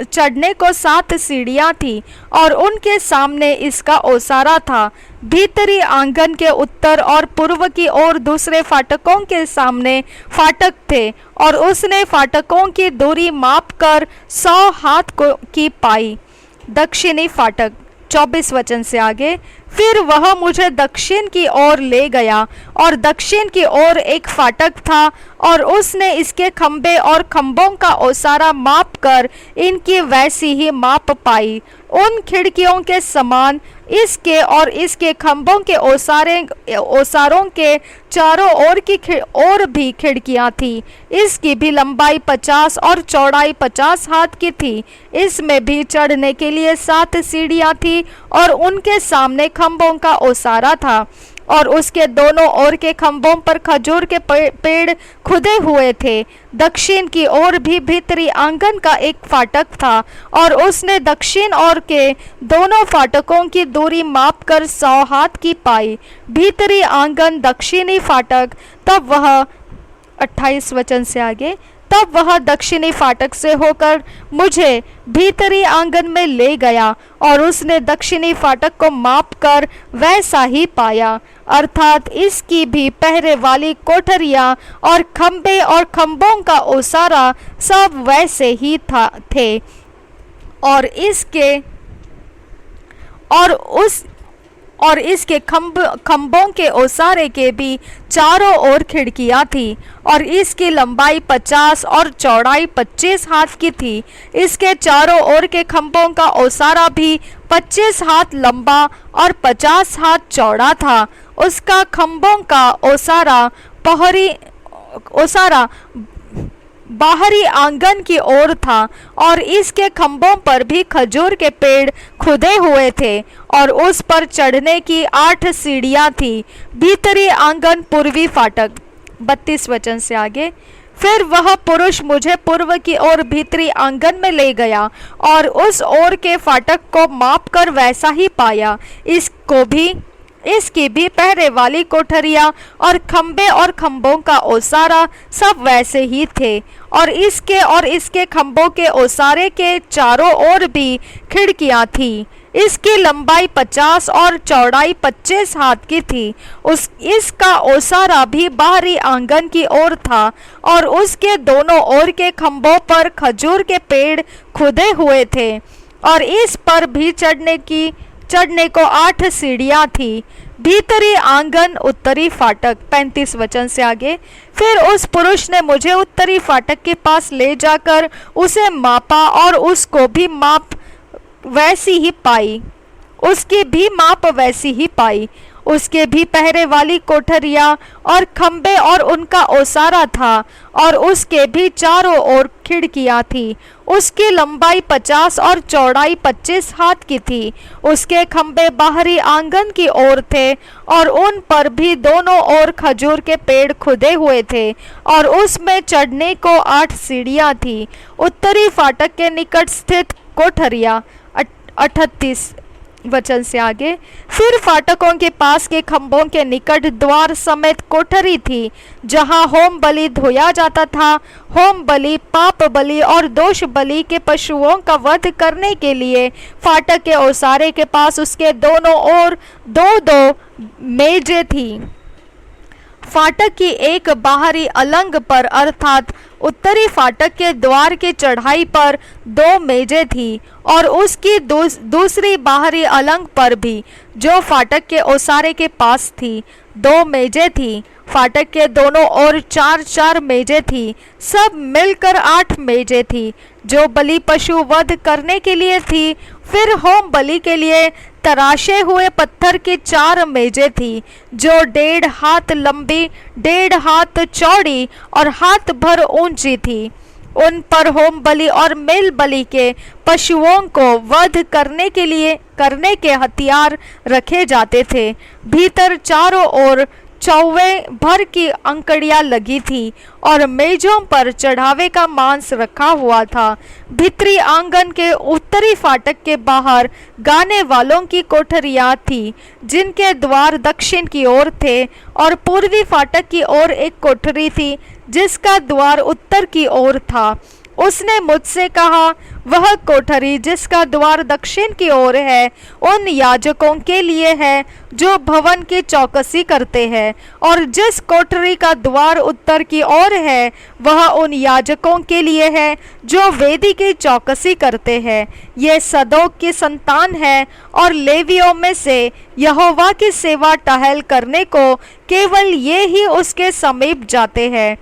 [SPEAKER 1] चढ़ने को 7 सीढ़ियां थी और उनके सामने इसका ओसारा था। भीतरी आंगन के उत्तर और पूर्व की ओर दूसरे फाटकों के सामने फाटक थे और उसने फाटकों की दूरी मापकर 100 हाथ की पाई। दक्षिणी फाटक 24 वचन से आगे। फिर वह मुझे दक्षिण की ओर ले गया और दक्षिण की ओर एक फाटक था और उसने इसके खंबे और खंभों का ओसारा माप कर इनकी वैसी ही माप पाई। उन खिड़कियों के समान इसके और इसके खंभों के ओसारों के चारों ओर भी खिड़कियां थी। इसकी भी लंबाई 50 और चौड़ाई 50 हाथ की थी। इसमें भी चढ़ने के लिए 7 सीढ़ियां थी और उनके सामने खंभों का ओसारा था और उसके दोनों ओर के खंभों पर खजूर के पेड़ खुदे हुए थे। दक्षिण की ओर भी भीतरी आंगन का एक फाटक था और उसने दक्षिण ओर के दोनों फाटकों की दूरी मापकर 100 हाथ की पाई। भीतरी आंगन दक्षिणी फाटक। तब वह 28 वचन से आगे। तब वह दक्षिणी फाटक से होकर मुझे भीतरी आंगन में ले गया और उसने दक्षिणी फाटक को मापकर वैसा ही पाया, अर्थात इसकी भी पहरे वाली कोठरियां और खंबे और खंभों का ओसारा सब वैसे ही थे और इसके खंभों के ओसारे के भी चारों ओर खिड़कियां थी और इसकी लंबाई 50 और चौड़ाई 25 हाथ की थी। इसके चारों ओर के खंभों का ओसारा भी 25 हाथ लंबा और 50 हाथ चौड़ा था। उसका खंभों का ओसारा बाहरी आंगन की ओर था और इसके खंभों पर भी खजूर के पेड़ खुदे हुए थे और उस पर चढ़ने की 8 सीढ़ियां थी। भीतरी आंगन पूर्वी फाटक 32 वचन से आगे। फिर वह पुरुष मुझे पूर्व की ओर भीतरी आंगन में ले गया और उस ओर के फाटक को मापकर वैसा ही पाया। इसकी भी पहरे वाली कोठरियां और खंबे और खंभों का ओसारा सब वैसे ही थे और इसके खंभों के ओसारे के चारों ओर भी खिड़कियां थी। इसकी लंबाई 50 और चौड़ाई 25 हाथ की थी। इसका ओसारा भी बाहरी आंगन की ओर था और उसके दोनों ओर के खंभों पर खजूर के पेड़ खुदे हुए थे और इस पर भी चढ़ने को 8 सीढ़ियां थी। भीतरी आंगन उत्तरी फाटक। 35 वचन से आगे, फिर उस पुरुष ने मुझे उत्तरी फाटक के पास ले जाकर उसे मापा और उसको भी माप वैसी ही पाई, उसकी भी माप वैसी ही पाई। उसके भी पहरे वाली कोठरियां और खंबे और उनका ओसारा था, और उसके भी चारों ओर खिड़कियां थी। उसकी लंबाई 50 और चौड़ाई 25 हाथ की थी। उसके खंबे बाहरी आंगन की ओर थे, और उन पर भी दोनों ओर खजूर के पेड़ खुदे हुए थे, और उसमें चढ़ने को 8 सीढ़ियां थी। उत्तरी फाटक के निकट स्थित कोठरियां। 38 वचन से आगे, फिर फाटकों के पास के खंभों के निकट द्वार समेत कोठरी थी, जहां होम बलि धोया जाता था, होम बलि, पाप बलि और दोष बलि के पशुओं का वध करने के लिए। फाटक के ओसारे के पास उसके दोनों ओर दो दो मेजें थी। फाटक की एक बाहरी अलंग पर अर्थात उत्तरी फाटक के द्वार के चढ़ाई पर 2 मेजें थी, और उसकी दूसरी बाहरी अलंग पर भी, जो फाटक के ओसारे के पास थी, 2 मेजें थी। फाटक के दोनों ओर 4-4 मेजें थी, सब मिलकर 8 मेजें थी, जो बलि पशु वध करने के लिए थी। फिर होम बलि के लिए तराशे हुए पत्थर की 4 मेजें थी, जो 1.5 हाथ लंबी, 1.5 हाथ चौड़ी और हाथ भर ऊंची थी। उन पर होम बलि और मेल बलि के पशुओं को वध करने के हथियार रखे जाते थे। भीतर चारों ओर चौवे भर की अंकड़ियां लगी थी, और मेजों पर चढ़ावे का मांस रखा हुआ था। भीतरी आंगन के उत्तरी फाटक के बाहर गाने वालों की कोठरियां थी, जिनके द्वार दक्षिण की ओर थे, और पूर्वी फाटक की ओर एक कोठरी थी, जिसका द्वार उत्तर की ओर था। उसने मुझसे कहा, वह कोठरी जिसका द्वार दक्षिण की ओर है, उन याजकों के लिए है जो भवन की चौकसी करते हैं, और जिस कोठरी का द्वार उत्तर की ओर है, वह उन याजकों के लिए है जो वेदी की चौकसी करते हैं। ये सदोक की संतान है, और लेवियों में से यहोवा की सेवा टहल करने को केवल ये ही उसके समीप जाते हैं।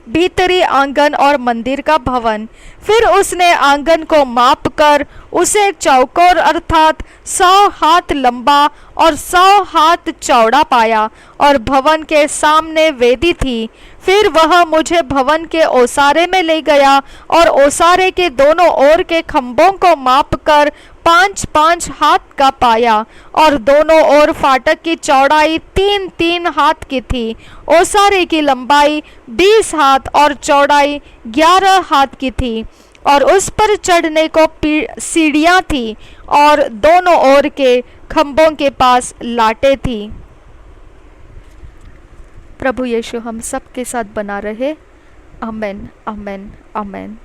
[SPEAKER 1] भीतरी आंगन और मंदिर का भवन। फिर उसने आंगन को माप कर उसे चौकोर अर्थात 100 हाथ लंबा और 100 हाथ चौड़ा पाया, और भवन के सामने वेदी थी। फिर वह मुझे भवन के ओसारे में ले गया, और ओसारे के दोनों ओर के खंभों को माप कर 5-5 हाथ का पाया, और दोनों ओर फाटक की चौड़ाई 3-3 हाथ की थी। ओसारे की लंबाई 20 हाथ और चौड़ाई 11 हाथ की थी, और उस पर चढ़ने को सीढ़ियां थी, और दोनों ओर के खंभों के पास लाटें थी। प्रभु यीशु हम सब के साथ बना रहे। आमेन, आमेन, आमेन।